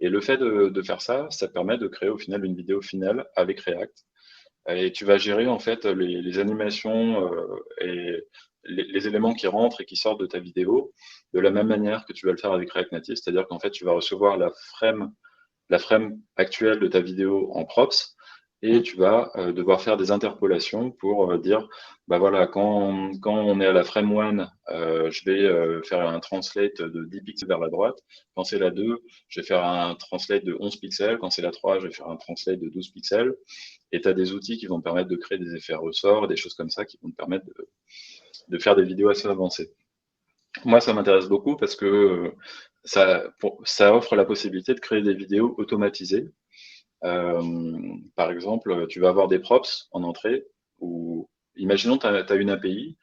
Et le fait de faire ça, ça te permet de créer au final une vidéo finale avec React et tu vas gérer en fait les animations et les éléments qui rentrent et qui sortent de ta vidéo de la même manière que tu vas le faire avec React Native, c'est-à-dire qu'en fait tu vas recevoir la frame actuelle de ta vidéo en props et Mm. tu vas devoir faire des interpolations pour dire, bah voilà, quand on est à la frame 1, je vais faire un translate de 10 pixels vers la droite. Quand c'est la 2, je vais faire un translate de 11 pixels. Quand c'est la 3, je vais faire un translate de 12 pixels. Et tu as des outils qui vont permettre de créer des effets ressorts, des choses comme ça qui vont te permettre de faire des vidéos assez avancées. Moi, ça m'intéresse beaucoup parce que ça offre la possibilité de créer des vidéos automatisées. Par exemple, tu vas avoir des props en entrée ou imaginons tu as une API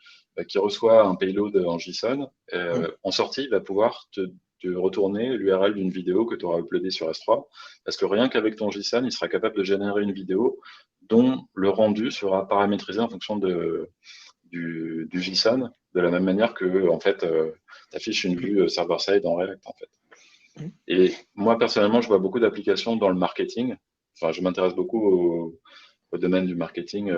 qui reçoit un payload en JSON. Mm. En sortie, il va pouvoir te retourner l'URL d'une vidéo que tu auras uploadée sur S3 parce que rien qu'avec ton JSON, il sera capable de générer une vidéo dont le rendu sera paramétrisé en fonction du JSON, de la même manière que en fait, tu affiches une vue server-side en React en fait. Mm. Et moi personnellement, je vois beaucoup d'applications dans le marketing. Enfin, je m'intéresse beaucoup au domaine du marketing.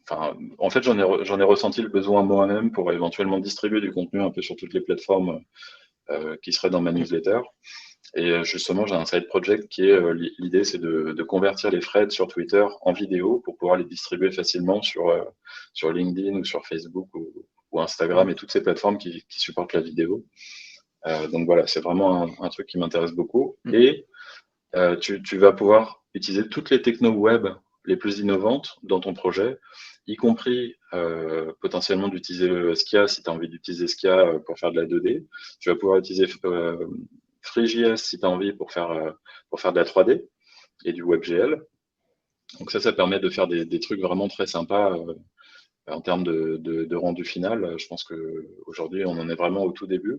Enfin, en fait, j'en ai ressenti le besoin moi-même pour éventuellement distribuer du contenu un peu sur toutes les plateformes qui seraient dans ma newsletter. Et justement, j'ai un side project qui est l'idée, c'est de convertir les threads sur Twitter en vidéo pour pouvoir les distribuer facilement sur LinkedIn ou sur Facebook ou Instagram Mm. et toutes ces plateformes qui supportent la vidéo. Donc voilà, c'est vraiment un truc qui m'intéresse beaucoup. Mm. Et tu vas pouvoir utiliser toutes les technos web les plus innovantes dans ton projet, y compris potentiellement d'utiliser le Skia si tu as envie d'utiliser Skia pour faire de la 2D. Tu vas pouvoir utiliser Free.js si tu as envie pour faire de la 3D et du WebGL. Donc ça permet de faire des trucs vraiment très sympas en termes de rendu final. Je pense qu'aujourd'hui, on en est vraiment au tout début.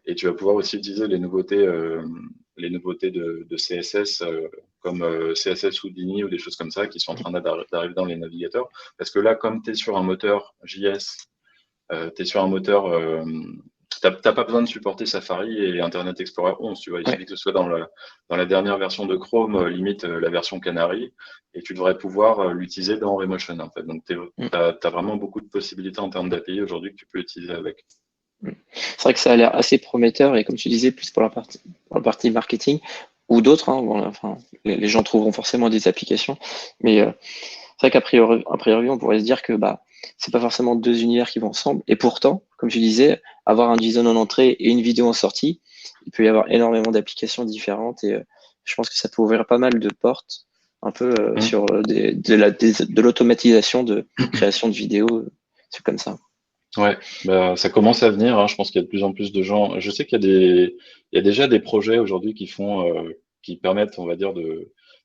Et tu vas pouvoir aussi utiliser les nouveautés de CSS comme CSS Houdini ou des choses comme ça qui sont en train d'arriver dans les navigateurs. Parce que là, comme tu es sur un moteur JS, tu es sur un moteur, t'as pas besoin de supporter Safari et Internet Explorer 11. Tu vois, il Ouais. suffit que ce soit dans la dernière version de Chrome, limite la version Canary, et tu devrais pouvoir l'utiliser dans Remotion. En fait. Donc, tu Mm. as vraiment beaucoup de possibilités en termes d'API aujourd'hui que tu peux utiliser avec. Mm. C'est vrai que ça a l'air assez prometteur et comme tu disais, plus pour la partie marketing ou d'autres, hein, bon, enfin, les gens trouveront forcément des applications, mais c'est vrai a priori, on pourrait se dire que bah, c'est pas forcément deux univers qui vont ensemble. Et pourtant, comme tu disais, avoir un JSON en entrée et une vidéo en sortie, il peut y avoir énormément d'applications différentes et je pense que ça peut ouvrir pas mal de portes un peu Mm. sur de l'automatisation de création de vidéos, c'est comme ça. Ouais, bah, ça commence à venir, hein. Je pense qu'il y a de plus en plus de gens. Je sais il y a déjà des projets aujourd'hui qui permettent, on va dire,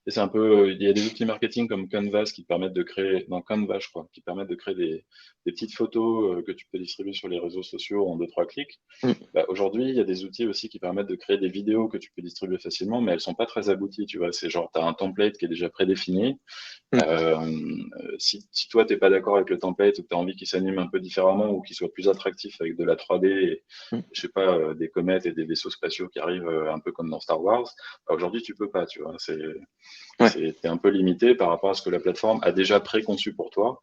et c'est un peu, il y a des outils marketing comme Canvas qui permettent de créer, non, Canva, je crois, qui permettent de créer des petites photos que tu peux distribuer sur les réseaux sociaux en deux, trois clics. Mm. Bah, aujourd'hui, il y a des outils aussi qui permettent de créer des vidéos que tu peux distribuer facilement, mais elles sont pas très abouties, tu vois. C'est genre, tu as un template qui est déjà prédéfini. Mm. Si toi, t'es pas d'accord avec le template ou que tu as envie qu'il s'anime un peu différemment ou qu'il soit plus attractif avec de la 3D et, Mm. je sais pas, des comètes et des vaisseaux spatiaux qui arrivent un peu comme dans Star Wars, bah, aujourd'hui, tu peux pas, tu vois. Ouais. T'es un peu limité par rapport à ce que la plateforme a déjà préconçu pour toi.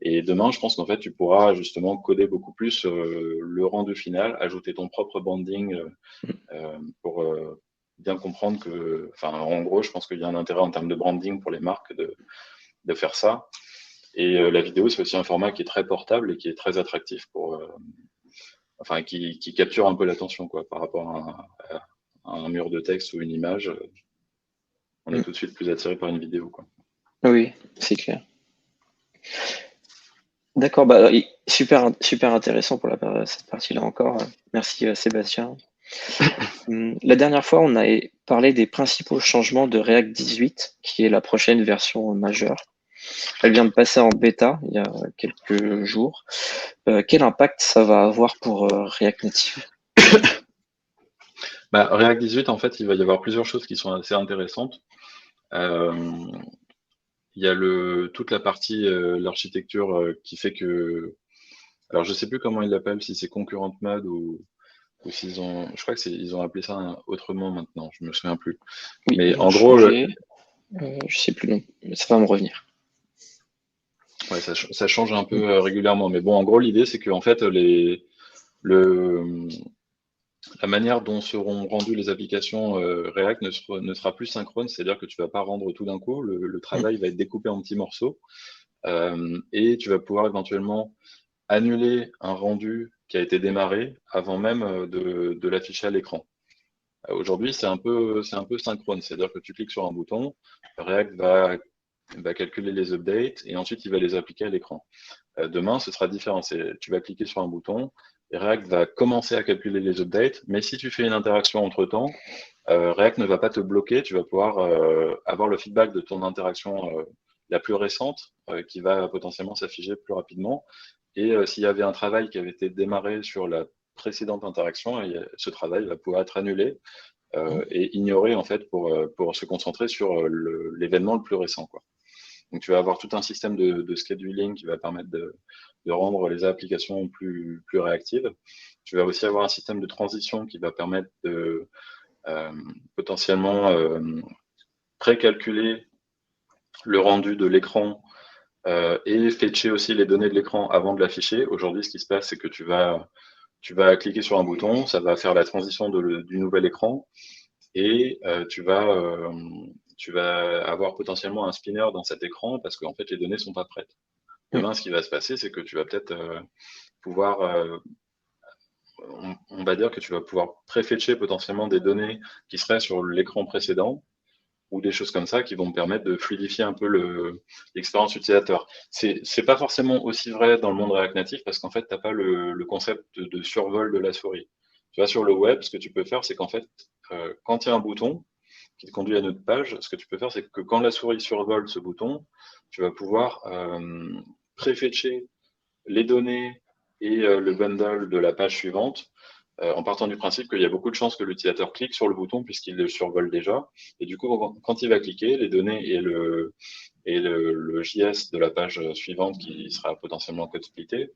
Et demain, je pense qu'en fait, tu pourras justement coder beaucoup plus le rendu final, ajouter ton propre branding pour bien comprendre enfin, en gros, je pense qu'il y a un intérêt en termes de branding pour les marques de faire ça. Et la vidéo, c'est aussi un format qui est très portable et qui est très attractif enfin, qui capture un peu l'attention, quoi, par rapport à un mur de texte ou une image. On est Mm. tout de suite plus attiré par une vidéo, quoi. Oui, c'est clair. D'accord, bah, super, super intéressant pour cette partie-là encore. Merci Sébastien. La dernière fois, on a parlé des principaux changements de React 18, qui est la prochaine version majeure. Elle vient de passer en bêta il y a quelques jours. Quel impact ça va avoir pour React Native? Bah, React 18, en fait, il va y avoir plusieurs choses qui sont assez intéressantes. Euh, il y a toute la partie, l'architecture qui fait que, alors je sais plus comment ils l'appellent, si c'est concurrent mode ou s'ils ont, je crois que ils ont appelé ça autrement maintenant, je me souviens plus. Oui, Mais ils ont en gros, changé. Je sais plus non, ça va me revenir. Ouais, ça change un peu régulièrement. Mais bon, en gros, l'idée, c'est que en fait, le, la manière dont seront rendues les applications React ne sera plus synchrone, c'est-à-dire que tu vas pas rendre tout d'un coup, le Mm. travail va être découpé en petits morceaux et tu vas pouvoir éventuellement annuler un rendu qui a été démarré avant même de l'afficher à l'écran. Aujourd'hui, c'est un peu synchrone, c'est-à-dire que tu cliques sur un bouton, React va calculer les updates et ensuite il va les appliquer à l'écran. Demain, ce sera différent. Tu vas cliquer sur un bouton et React va commencer à calculer les updates. Mais si tu fais une interaction entre-temps, React ne va pas te bloquer. Tu vas pouvoir avoir le feedback de ton interaction la plus récente qui va potentiellement s'afficher plus rapidement. Et s'il y avait un travail qui avait été démarré sur la précédente interaction, ce travail va pouvoir être annulé et ignoré en fait pour se concentrer sur l'événement le plus récent, quoi. Donc, tu vas avoir tout un système de scheduling qui va permettre de rendre les applications plus réactives. Tu vas aussi avoir un système de transition qui va permettre de euh, potentiellement précalculer le rendu de l'écran et fetcher aussi les données de l'écran avant de l'afficher. Aujourd'hui, ce qui se passe, c'est que tu vas cliquer sur un bouton, ça va faire la transition du nouvel écran et tu vas avoir potentiellement un spinner dans cet écran parce qu'en fait, les données sont pas prêtes. Mm. Demain, ce qui va se passer, c'est que tu vas peut-être pouvoir, on va dire que tu vas pouvoir préfetcher potentiellement des données qui seraient sur l'écran précédent ou des choses comme ça qui vont permettre de fluidifier un peu l'expérience utilisateur. C'est pas forcément aussi vrai dans le monde React Native parce qu'en fait, tu n'as pas le concept de survol de la souris. Tu vois, sur le web, ce que tu peux faire, c'est qu'en fait, quand il y a un bouton qui te conduit à notre page, ce que tu peux faire, c'est que quand la souris survole ce bouton, tu vas pouvoir préfetcher les données et le bundle de la page suivante, en partant du principe qu'il y a beaucoup de chances que l'utilisateur clique sur le bouton puisqu'il le survole déjà. Et du coup, quand il va cliquer, les données et le JS de la page suivante, qui sera potentiellement code splitté,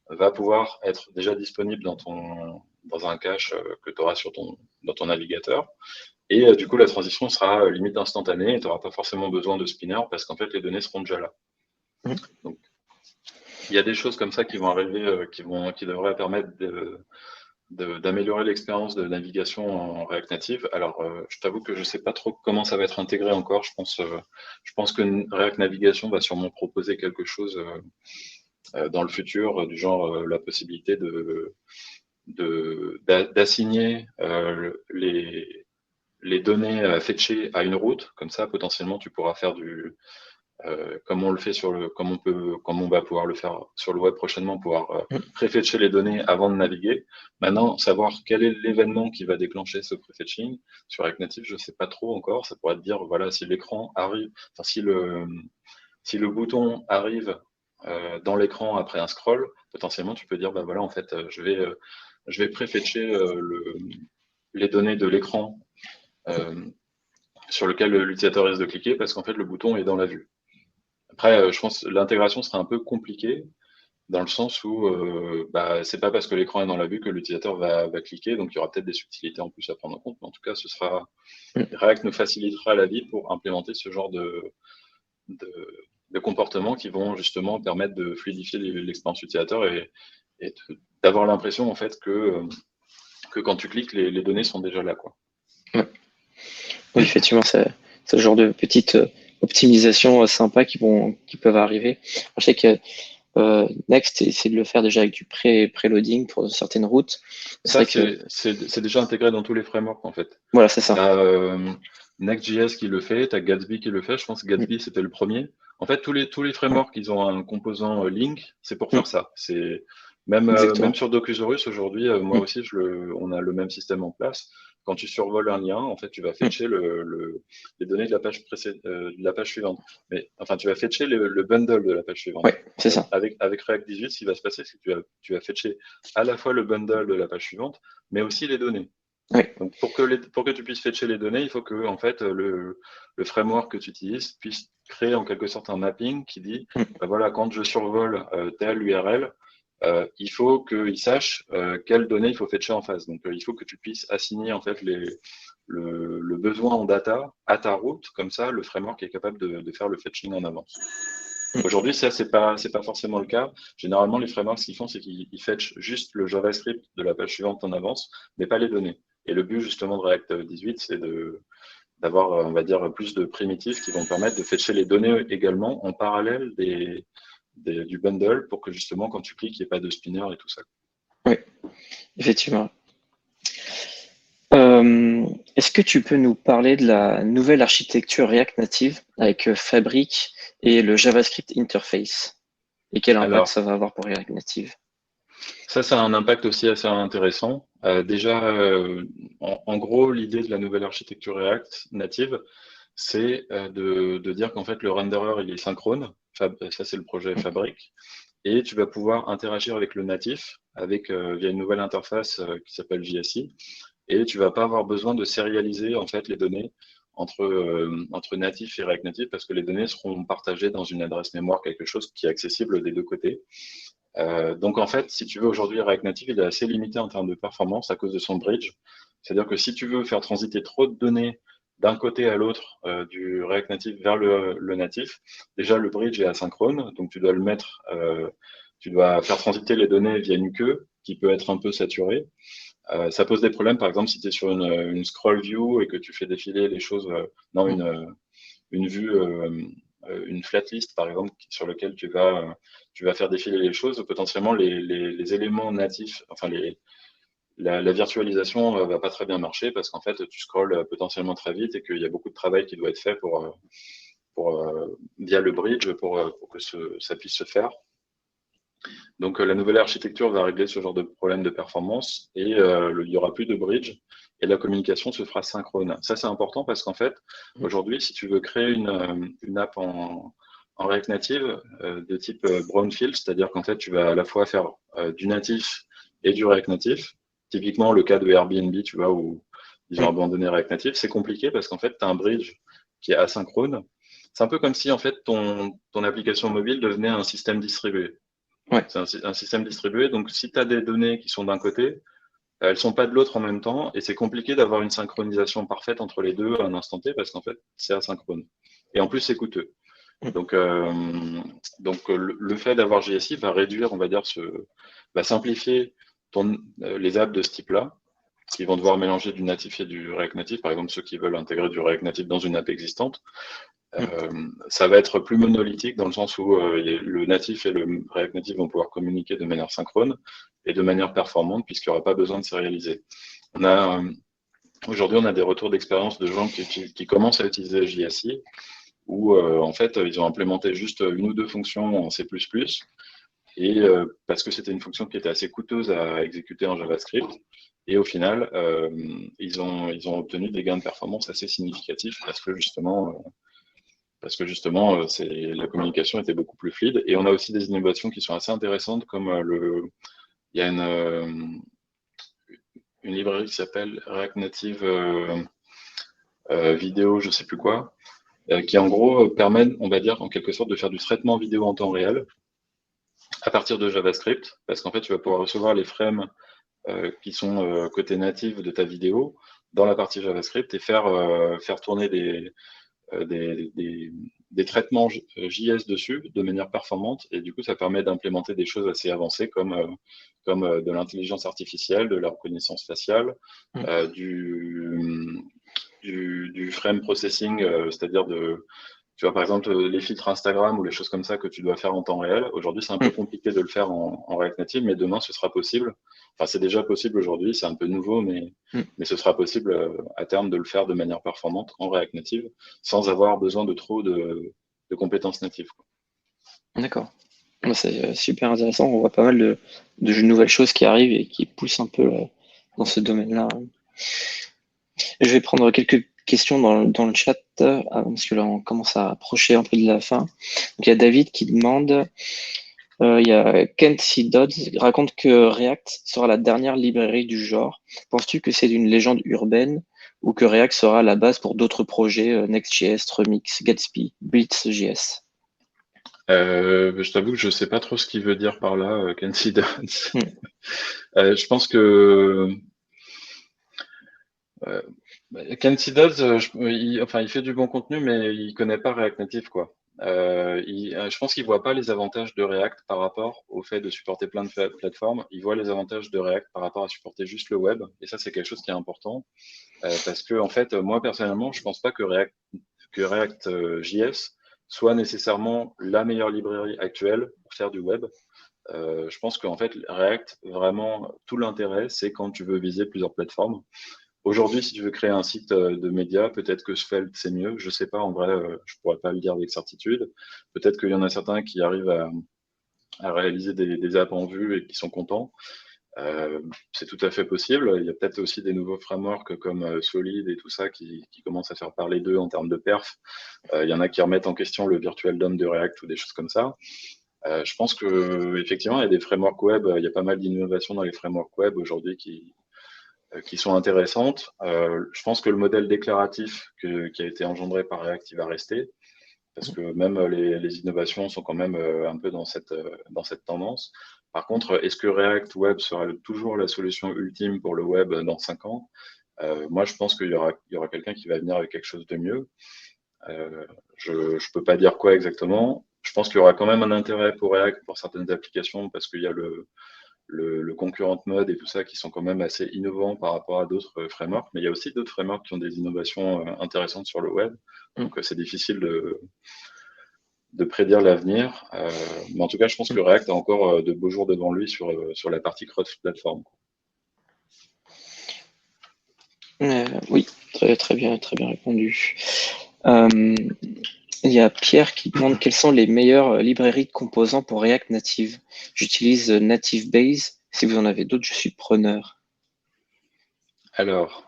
va pouvoir être déjà disponible dans un cache que tu auras dans ton navigateur. Et du coup, la transition sera limite instantanée et tu n'auras pas forcément besoin de spinner parce qu'en fait, les données seront déjà là. Mm. Donc, il y a des choses comme ça qui vont arriver, qui devraient permettre d'améliorer l'expérience de navigation en React Native. Alors, je t'avoue que je ne sais pas trop comment ça va être intégré encore. Je pense que React Navigation va sûrement proposer quelque chose dans le futur, du genre la possibilité d'assigner les données fetchées à une route. Comme ça, potentiellement, tu pourras faire comme on le fait comme on va pouvoir le faire sur le web prochainement, pouvoir Mm. préfetcher les données avant de naviguer. Maintenant, savoir quel est l'événement qui va déclencher ce préfetching sur React Native, je ne sais pas trop encore. Ça pourrait te dire, voilà, si l'écran arrive, enfin, si le bouton arrive dans l'écran après un scroll, potentiellement, tu peux dire, bah voilà, en fait, je vais préfetcher les données de l'écran euh, sur lequel l'utilisateur risque de cliquer parce qu'en fait, le bouton est dans la vue. Après, je pense que l'intégration sera un peu compliquée dans le sens où bah, c'est pas parce que l'écran est dans la vue que l'utilisateur va cliquer, donc il y aura peut-être des subtilités en plus à prendre en compte, mais en tout cas, Mm. React nous facilitera la vie pour implémenter ce genre de, de comportements qui vont justement permettre de fluidifier l'expérience utilisateur et d'avoir l'impression en fait que quand tu cliques, les données sont déjà là, quoi. Ouais. Oui, effectivement, c'est le genre de petites optimisations sympas qui peuvent arriver. Je sais que Next essaie de le faire déjà avec du pré-loading pour certaines routes. C'est Ça, vrai que, c'est déjà intégré dans tous les frameworks en fait. voilà, c'est Tu ça. as Next.js qui le fait, tu as Gatsby qui le fait. Je pense que Mm. Gatsby, c'était le premier. En fait, tous les Ouais. frameworks, ils ont un composant link, c'est pour Mm. faire ça. Même Exactement. sur Docusaurus, aujourd'hui, moi Mm. aussi, on a le même système en place. Quand tu survoles un lien, en fait, tu vas Mm. fetcher les données de la page de la page suivante. Mais enfin, tu vas fetcher le bundle de la page suivante. Ouais, c'est ça. Avec React 18, ce qui va se passer, c'est que tu vas fetcher à la fois le bundle de la page suivante, mais aussi les données. Ouais. Donc, pour que tu puisses fetcher les données, il faut que en fait, le framework que tu utilises puisse créer en quelque sorte un mapping qui dit, Mm. bah voilà, quand je survole telle URL, il faut qu'il sache quelles données il faut fetcher en face. Donc, il faut que tu puisses assigner en fait le besoin en data à ta route, comme ça, le framework est capable de faire le fetching en avance. Aujourd'hui, ça, c'est pas forcément le cas. Généralement, les frameworks, ce qu'ils font, c'est qu'ils fetchent juste le JavaScript de la page suivante en avance, mais pas les données. Et le but, justement, de React 18, c'est d'avoir, on va dire, plus de primitifs qui vont permettre de fetcher les données également en parallèle du bundle pour que, justement, quand tu cliques, il n'y ait pas de spinner et tout ça. Oui, effectivement. Est-ce que tu peux nous parler de la nouvelle architecture React Native avec Fabric et le JavaScript Interface et quel impact Alors, ça va avoir pour React Native? ça a un impact aussi assez intéressant. Déjà, en gros, l'idée de la nouvelle architecture React native, c'est de dire qu'en fait, le renderer, il est synchrone. Ça, c'est le projet Fabric. Et tu vas pouvoir interagir avec le natif via une nouvelle interface qui s'appelle JSI. Et tu vas pas avoir besoin de sérialiser en fait les données entre natif et React Native parce que les données seront partagées dans une adresse mémoire, quelque chose qui est accessible des deux côtés. Donc en fait, si tu veux aujourd'hui, React Native, il est assez limité en termes de performance à cause de son bridge. C'est-à-dire que si tu veux faire transiter trop de données d'un côté à l'autre du React Native vers le natif, déjà le bridge est asynchrone, donc tu dois faire transiter les données via une queue qui peut être un peu saturée. Ça pose des problèmes, par exemple, si tu es sur une scroll view et que tu fais défiler les choses, non, une vue, une flat list, par exemple, sur lequel tu vas faire défiler les choses, potentiellement les éléments natifs, enfin la virtualisation va pas très bien marcher parce qu'en fait, tu scrolles potentiellement très vite et qu'il y a beaucoup de travail qui doit être fait via le bridge pour que ça puisse se faire. Donc, la nouvelle architecture va régler ce genre de problème de performance et il n'y aura plus de bridge et la communication se fera synchrone. Ça, c'est important parce qu'en fait, aujourd'hui, si tu veux créer une app en React Native de type brownfield, c'est-à-dire qu'en fait, tu vas à la fois faire du natif et du React Native. Typiquement, le cas de Airbnb, tu vois, où ils ont abandonné React Native, c'est compliqué parce qu'en fait, tu as un bridge qui est asynchrone. C'est un peu comme si, en fait, ton application mobile devenait un système distribué. Ouais. C'est un système distribué. Donc, si tu as des données qui sont d'un côté, elles sont pas de l'autre en même temps, et c'est compliqué d'avoir une synchronisation parfaite entre les deux à un instant T, parce qu'en fait, c'est asynchrone. Et en plus, c'est coûteux. Donc, le fait d'avoir JSI va réduire, on va dire, va simplifier les apps de ce type-là, qui vont devoir mélanger du natif et du React Native, par exemple ceux qui veulent intégrer du React Native dans une app existante. Ça va être plus monolithique dans le sens où le natif et le React Native vont pouvoir communiquer de manière synchrone et de manière performante puisqu'il n'y aura pas besoin de sérialiser. Aujourd'hui, on a des retours d'expérience de gens qui commencent à utiliser JSI où en fait ils ont implémenté juste une ou deux fonctions en C++ et parce que c'était une fonction qui était assez coûteuse à exécuter en JavaScript. Et au final, ils ont obtenu des gains de performance assez significatifs parce que justement, la communication était beaucoup plus fluide. Et on a aussi des innovations qui sont assez intéressantes, comme il y a une librairie qui s'appelle React Native Vidéo, je ne sais plus quoi, qui en gros permet, on va dire, en quelque sorte, de faire du traitement vidéo en temps réel à partir de JavaScript, parce qu'en fait, tu vas pouvoir recevoir les frames qui sont côté natif de ta vidéo dans la partie JavaScript et faire tourner des traitements JS dessus de manière performante. Et du coup, ça permet d'implémenter des choses assez avancées comme de l'intelligence artificielle, de la reconnaissance faciale, du frame processing, c'est-à-dire tu vois, par exemple, les filtres Instagram ou les choses comme ça que tu dois faire en temps réel. Aujourd'hui, c'est un peu compliqué de le faire en React Native, mais demain, ce sera possible. Enfin, c'est déjà possible aujourd'hui, c'est un peu nouveau, mais ce sera possible à terme de le faire de manière performante en React Native, sans avoir besoin de trop de compétences natives. D'accord. C'est super intéressant. On voit pas mal de nouvelles choses qui arrivent et qui poussent un peu dans ce domaine-là. Je vais prendre quelques questions dans le chat parce que là, on commence à approcher un peu de la fin. Donc, il y a David qui demande, il y a Kent C. Dodds qui raconte que React sera la dernière librairie du genre. Penses-tu que c'est une légende urbaine ou que React sera la base pour d'autres projets, Next.js, Remix, Gatsby, Blitz.js? Je t'avoue que je sais pas trop ce qu'il veut dire par là, Kenzie Dodds. Hmm. Je pense que euh, Kenzie Dodds, il fait du bon contenu, mais il connaît pas React Native, quoi. Je pense qu'il voit pas les avantages de React par rapport au fait de supporter plein de plateformes. Il voit les avantages de React par rapport à supporter juste le web. Et ça, c'est quelque chose qui est important. Parce que, en fait, moi, personnellement, je pense pas que React JS soit nécessairement la meilleure librairie actuelle pour faire du web. Je pense qu'en fait, React, vraiment, tout l'intérêt, c'est quand tu veux viser plusieurs plateformes. Aujourd'hui, si tu veux créer un site de médias, peut-être que Svelte, c'est mieux. Je sais pas, en vrai, je pourrais pas le dire avec certitude. Peut-être qu'il y en a certains qui arrivent à réaliser des apps en vue et qui sont contents. C'est tout à fait possible. Il y a peut-être aussi des nouveaux frameworks comme Solid et tout ça qui commencent à faire parler d'eux en termes de perf. Il y en a qui remettent en question le virtual DOM de React ou des choses comme ça. Je pense que effectivement, il y a des frameworks web, il y a pas mal d'innovations dans les frameworks web aujourd'hui qui sont intéressantes. Je pense que le modèle déclaratif qui a été engendré par React, il va rester, parce que même les innovations sont quand même un peu dans cette tendance. Par contre, est-ce que React Web sera toujours la solution ultime pour le web dans 5 ans? Moi, je pense qu'il y aura quelqu'un qui va venir avec quelque chose de mieux. Je ne peux pas dire quoi exactement. Je pense qu'il y aura quand même un intérêt pour React pour certaines applications parce qu'il y a le concurrent mode et tout ça qui sont quand même assez innovants par rapport à d'autres frameworks. Mais il y a aussi d'autres frameworks qui ont des innovations intéressantes sur le web. Donc c'est difficile de prédire l'avenir. Mais en tout cas, je pense que React a encore de beaux jours devant lui sur la partie cross-platform. Oui, très bien répondu. Euh, il y a Pierre qui demande quelles sont les meilleures librairies de composants pour React Native. J'utilise Native Base. Si vous en avez d'autres, je suis preneur. Alors,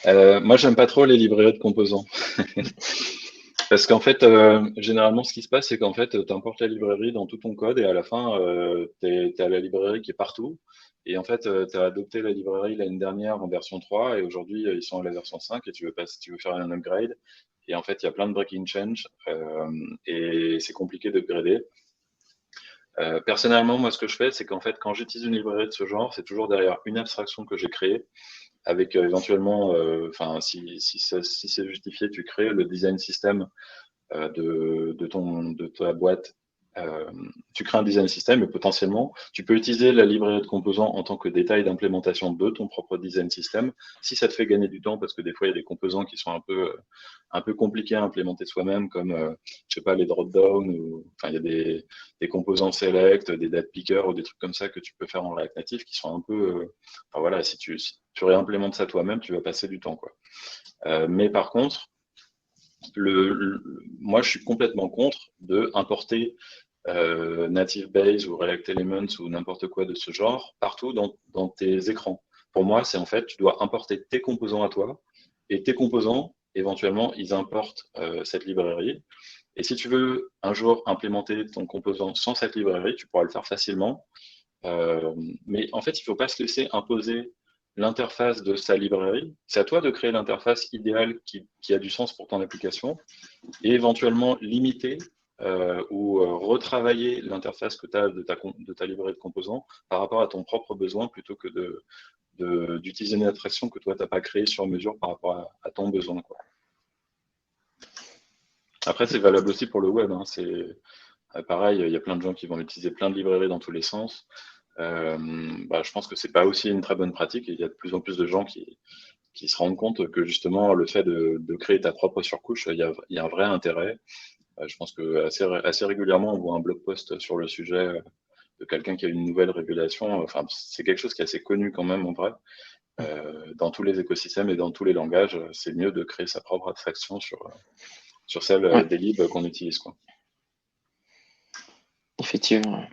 moi, j'aime pas trop les librairies de composants. Parce qu'en fait, généralement, ce qui se passe, c'est qu'en fait, tu importes la librairie dans tout ton code et à la fin, tu as la librairie qui est partout. Et en fait, tu as adopté la librairie l'année dernière en version 3 et aujourd'hui, ils sont à la version 5 et tu veux faire un upgrade. Et en fait, il y a plein de breaking change et c'est compliqué d'upgrader. Personnellement, moi, ce que je fais, c'est qu'en fait, quand j'utilise une librairie de ce genre, c'est toujours derrière une abstraction que j'ai créée avec éventuellement, enfin, si c'est justifié, tu crées le design system de ta boîte. Tu crées un design system et potentiellement, tu peux utiliser la librairie de composants en tant que détail d'implémentation de ton propre design system. Si ça te fait gagner du temps, parce que des fois, il y a des composants qui sont un peu compliqués à implémenter soi-même, comme, je sais pas, les drop-down, ou enfin, il y a des composants select, des date pickers ou des trucs comme ça que tu peux faire en React Native qui sont un peu, enfin voilà, si tu réimplémentes ça toi-même, tu vas passer du temps, quoi. Mais par contre, moi, je suis complètement contre de importer Native Base ou React Elements ou n'importe quoi de ce genre partout dans tes écrans. Pour moi, c'est en fait, tu dois importer tes composants à toi et tes composants, éventuellement, ils importent cette librairie. Et si tu veux un jour implémenter ton composant sans cette librairie, tu pourras le faire facilement. Mais en fait, il ne faut pas se laisser imposer l'interface de sa librairie. C'est à toi de créer l'interface idéale qui a du sens pour ton application et éventuellement limiter ou retravailler l'interface que tu as de ta librairie de composants par rapport à ton propre besoin plutôt que d'utiliser une abstraction que toi, tu n'as pas créée sur mesure par rapport à ton besoin, quoi. Après, c'est valable aussi pour le web. Hein. C'est pareil, il y a plein de gens qui vont utiliser plein de librairies dans tous les sens. Je pense que c'est pas aussi une très bonne pratique et il y a de plus en plus de gens qui se rendent compte que justement le fait de créer ta propre surcouche, il y a un vrai intérêt. Je pense que assez régulièrement, on voit un blog post sur le sujet de quelqu'un qui a une nouvelle régulation. Enfin, c'est quelque chose qui est assez connu quand même en vrai. Dans tous les écosystèmes et dans tous les langages, c'est mieux de créer sa propre abstraction sur celle Ouais, des libs qu'on utilise, quoi. effectivement.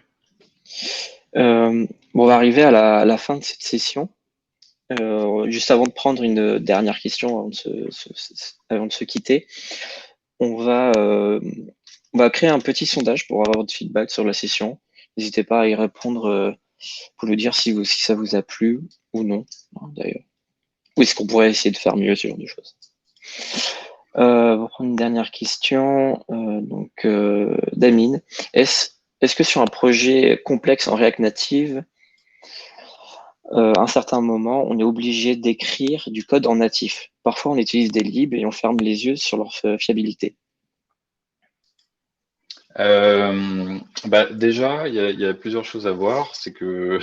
On va arriver à la fin de cette session. Juste avant de prendre une dernière question, avant de se quitter, on va créer un petit sondage pour avoir votre feedback sur la session. N'hésitez pas à y répondre pour nous dire si ça vous a plu ou non, hein, d'ailleurs. Ou est-ce qu'on pourrait essayer de faire mieux, ce genre de choses. On va prendre une dernière question. Damien, est-ce que sur un projet complexe en React Native, à un certain moment, on est obligé d'écrire du code en natif? Parfois, on utilise des libs et on ferme les yeux sur leur fiabilité. Déjà, il y a plusieurs choses à voir. C'est que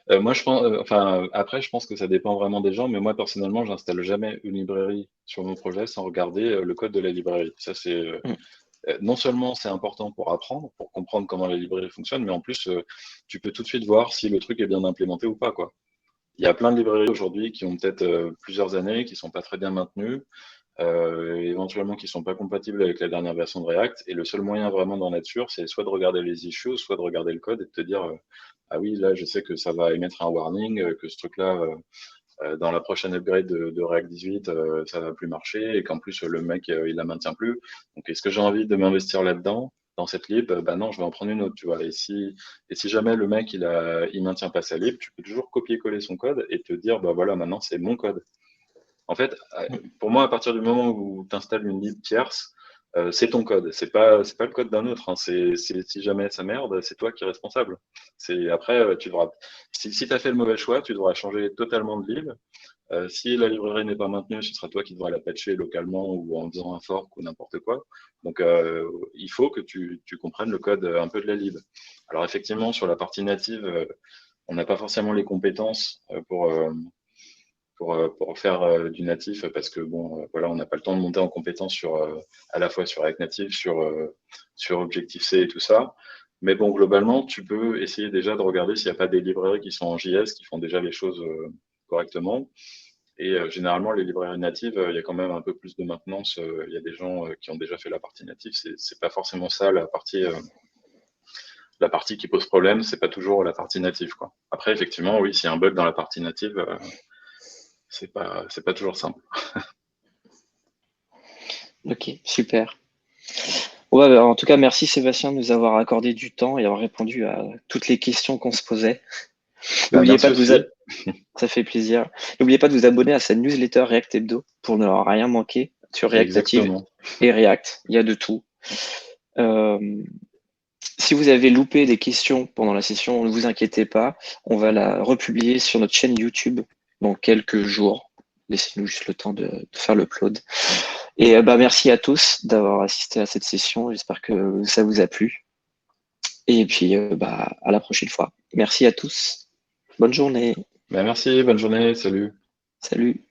moi, je pense, enfin, après, je pense que ça dépend vraiment des gens, mais moi, personnellement, j'installe jamais une librairie sur mon projet sans regarder le code de la librairie. Ça, Mm. non seulement c'est important pour apprendre, pour comprendre comment la librairie fonctionne, mais en plus, tu peux tout de suite voir si le truc est bien implémenté ou pas, quoi. Il y a plein de librairies aujourd'hui qui ont peut-être plusieurs années, qui sont pas très bien maintenues, éventuellement qui sont pas compatibles avec la dernière version de React. Et le seul moyen vraiment d'en être sûr, c'est soit de regarder les issues, soit de regarder le code et de te dire ah oui, là, je sais que ça va émettre un warning, que ce truc-là, dans la prochaine upgrade de React 18, ça va plus marcher et qu'en plus, le mec, il la maintient plus. Donc, est-ce que j'ai envie de m'investir là-dedans, dans cette lib? Bah non, je vais en prendre une autre, tu vois. Et si jamais le mec, il maintient pas sa lib, tu peux toujours copier-coller son code et te dire, bah voilà, maintenant, c'est mon code. En fait, pour moi, à partir du moment où tu installes une lib tierce, c'est ton code. C'est pas le code d'un autre, hein. Si jamais ça merde, c'est toi qui es responsable. Après, si tu as fait le mauvais choix, tu devras changer totalement de lib. Si la librairie n'est pas maintenue, ce sera toi qui devras la patcher localement ou en faisant un fork ou n'importe quoi. Donc, il faut que tu comprennes le code un peu de la lib. Alors, effectivement, sur la partie native, on n'a pas forcément les compétences pour faire du natif parce que bon, voilà, on n'a pas le temps de monter en compétence à la fois sur React Native, sur Objective-C et tout ça. Mais bon, globalement, tu peux essayer déjà de regarder s'il n'y a pas des librairies qui sont en JS qui font déjà les choses correctement. Et généralement, les librairies natives, il y a quand même un peu plus de maintenance. Il y a des gens qui ont déjà fait la partie native. C'est pas forcément ça la partie qui pose problème. C'est pas toujours la partie native, quoi. Après, effectivement, oui, s'il y a un bug dans la partie native, c'est pas toujours simple. Ok, super. Ouais, bah, en tout cas, merci Sébastien de nous avoir accordé du temps et avoir répondu à toutes les questions qu'on se posait. Bah, N'oubliez pas merci de aussi. Ça fait plaisir. N'oubliez pas de vous abonner à sa newsletter React Hebdo pour ne rien manquer sur React Native Exactement. et React. Il y a de tout. Euh, Si vous avez loupé des questions pendant la session, ne vous inquiétez pas. On va la republier sur notre chaîne YouTube dans quelques jours. Laissez-nous juste le temps de faire l'upload. Et bah, merci à tous d'avoir assisté à cette session. J'espère que ça vous a plu. Et puis, bah, à la prochaine fois. Merci à tous. Bonne journée. Bah, merci, bonne journée, salut. Salut.